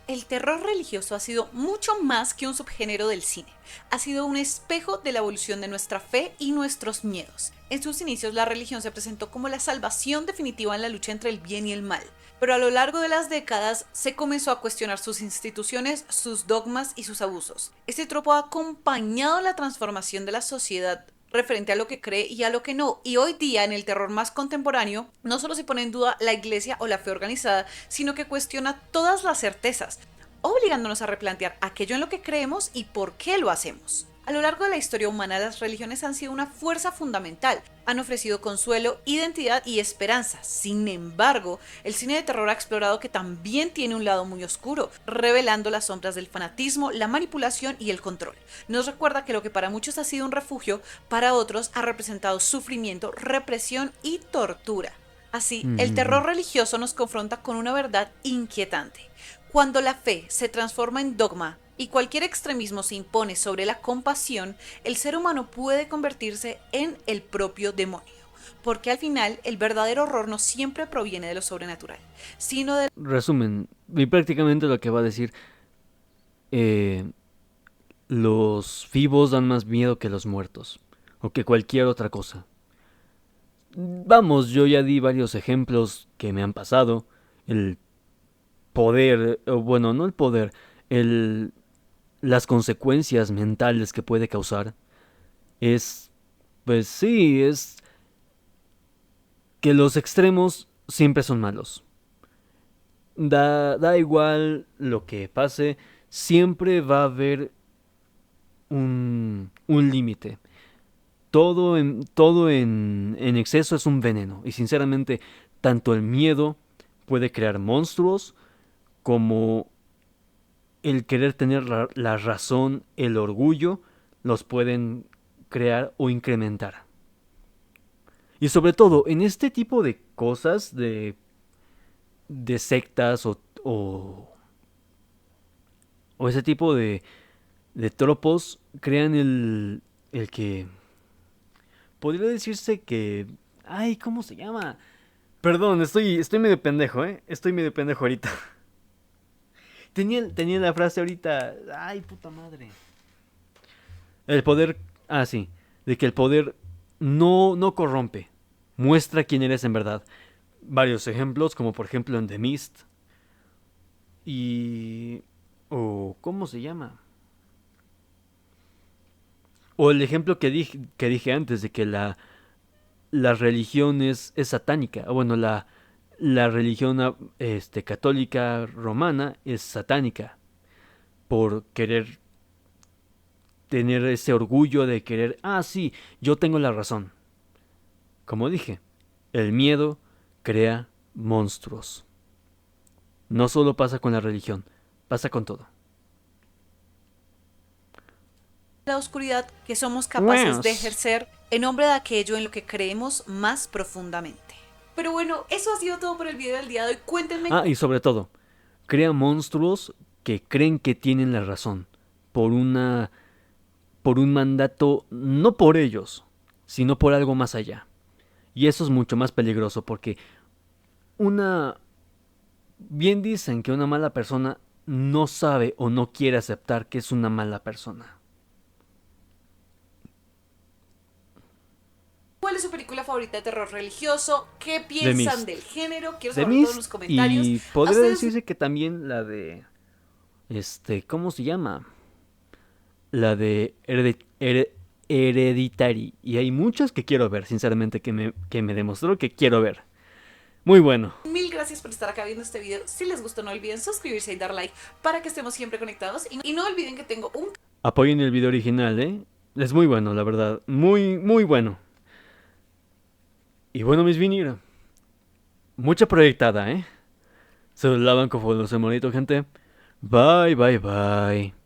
El terror religioso ha sido mucho más que un subgénero del cine. Ha sido un espejo de la evolución de nuestra fe y nuestros miedos. En sus inicios, la religión se presentó como la salvación definitiva en la lucha entre el bien y el mal. Pero a lo largo de las décadas se comenzó a cuestionar sus instituciones, sus dogmas y sus abusos. Este tropo ha acompañado la transformación de la sociedad referente a lo que cree y a lo que no. Y hoy día, en el terror más contemporáneo, no solo se pone en duda la iglesia o la fe organizada, sino que cuestiona todas las certezas, obligándonos a replantear aquello en lo que creemos y por qué lo hacemos. A lo largo de la historia humana, las religiones han sido una fuerza fundamental, han ofrecido consuelo, identidad y esperanza. Sin embargo, el cine de terror ha explorado que también tiene un lado muy oscuro, revelando las sombras del fanatismo, la manipulación y el control. Nos recuerda que lo que para muchos ha sido un refugio, para otros ha representado sufrimiento, represión y tortura. Así, el terror religioso nos confronta con una verdad inquietante. Cuando la fe se transforma en dogma y cualquier extremismo se impone sobre la compasión, el ser humano puede convertirse en el propio demonio. Porque al final, el verdadero horror no siempre proviene de lo sobrenatural, sino de... Resumen, y prácticamente lo que va a decir, los vivos dan más miedo que los muertos, o que cualquier otra cosa. Vamos, yo ya di varios ejemplos que me han pasado. El poder, o bueno, no el poder, las consecuencias mentales que puede causar es, pues sí, es que los extremos siempre son malos. Da igual lo que pase, siempre va a haber un límite. Todo en exceso es un veneno. Y sinceramente, tanto el miedo puede crear monstruos como el querer tener la razón, el orgullo, los pueden crear o incrementar. Y sobre todo, en este tipo de cosas, de sectas o ese tipo de tropos, crean el que... Podría decirse que... Ay, ¿cómo se llama? Perdón, estoy medio pendejo, Estoy medio pendejo ahorita. Tenía la frase ahorita... Ay, puta madre. El poder... Ah, sí. De que el poder no corrompe. Muestra quién eres en verdad. Varios ejemplos, como por ejemplo en The Mist. Y... ¿cómo se llama? O el ejemplo que dije antes, de que la religión es satánica. Bueno, la religión católica romana es satánica. Por querer tener ese orgullo de querer, sí, yo tengo la razón. Como dije, el miedo crea monstruos. No solo pasa con la religión, pasa con todo. la oscuridad que somos capaces de Pues. ejercer en nombre de aquello en lo que creemos más profundamente. Pero bueno, eso ha sido todo por el video del día de hoy. Cuéntenme Ah, y sobre todo, crea monstruos que creen que tienen la razón por un mandato, no por ellos, sino por algo más allá. Y eso es mucho más peligroso porque bien dicen que una mala persona no sabe o no quiere aceptar que es una mala persona. cuál es su película favorita de terror religioso, qué piensan Mist. del género, quiero The saber todo en Mist, los comentarios. y ¿A podría ustedes decirse que también la de ¿cómo se llama? La de Hereditary. Y hay muchas que quiero ver, sinceramente, que me demostró que quiero ver. Muy bueno. Mil gracias por estar acá viendo este video. Si les gustó, no olviden suscribirse y dar like para que estemos siempre conectados. Y no olviden que tengo un Apoyen el video original, ¿eh? Es muy bueno, la verdad. Muy, muy bueno. Y bueno, mis vinir. Mucha proyectada, ¿eh? Se lavan con fuego, se monito, gente. Bye, bye, bye.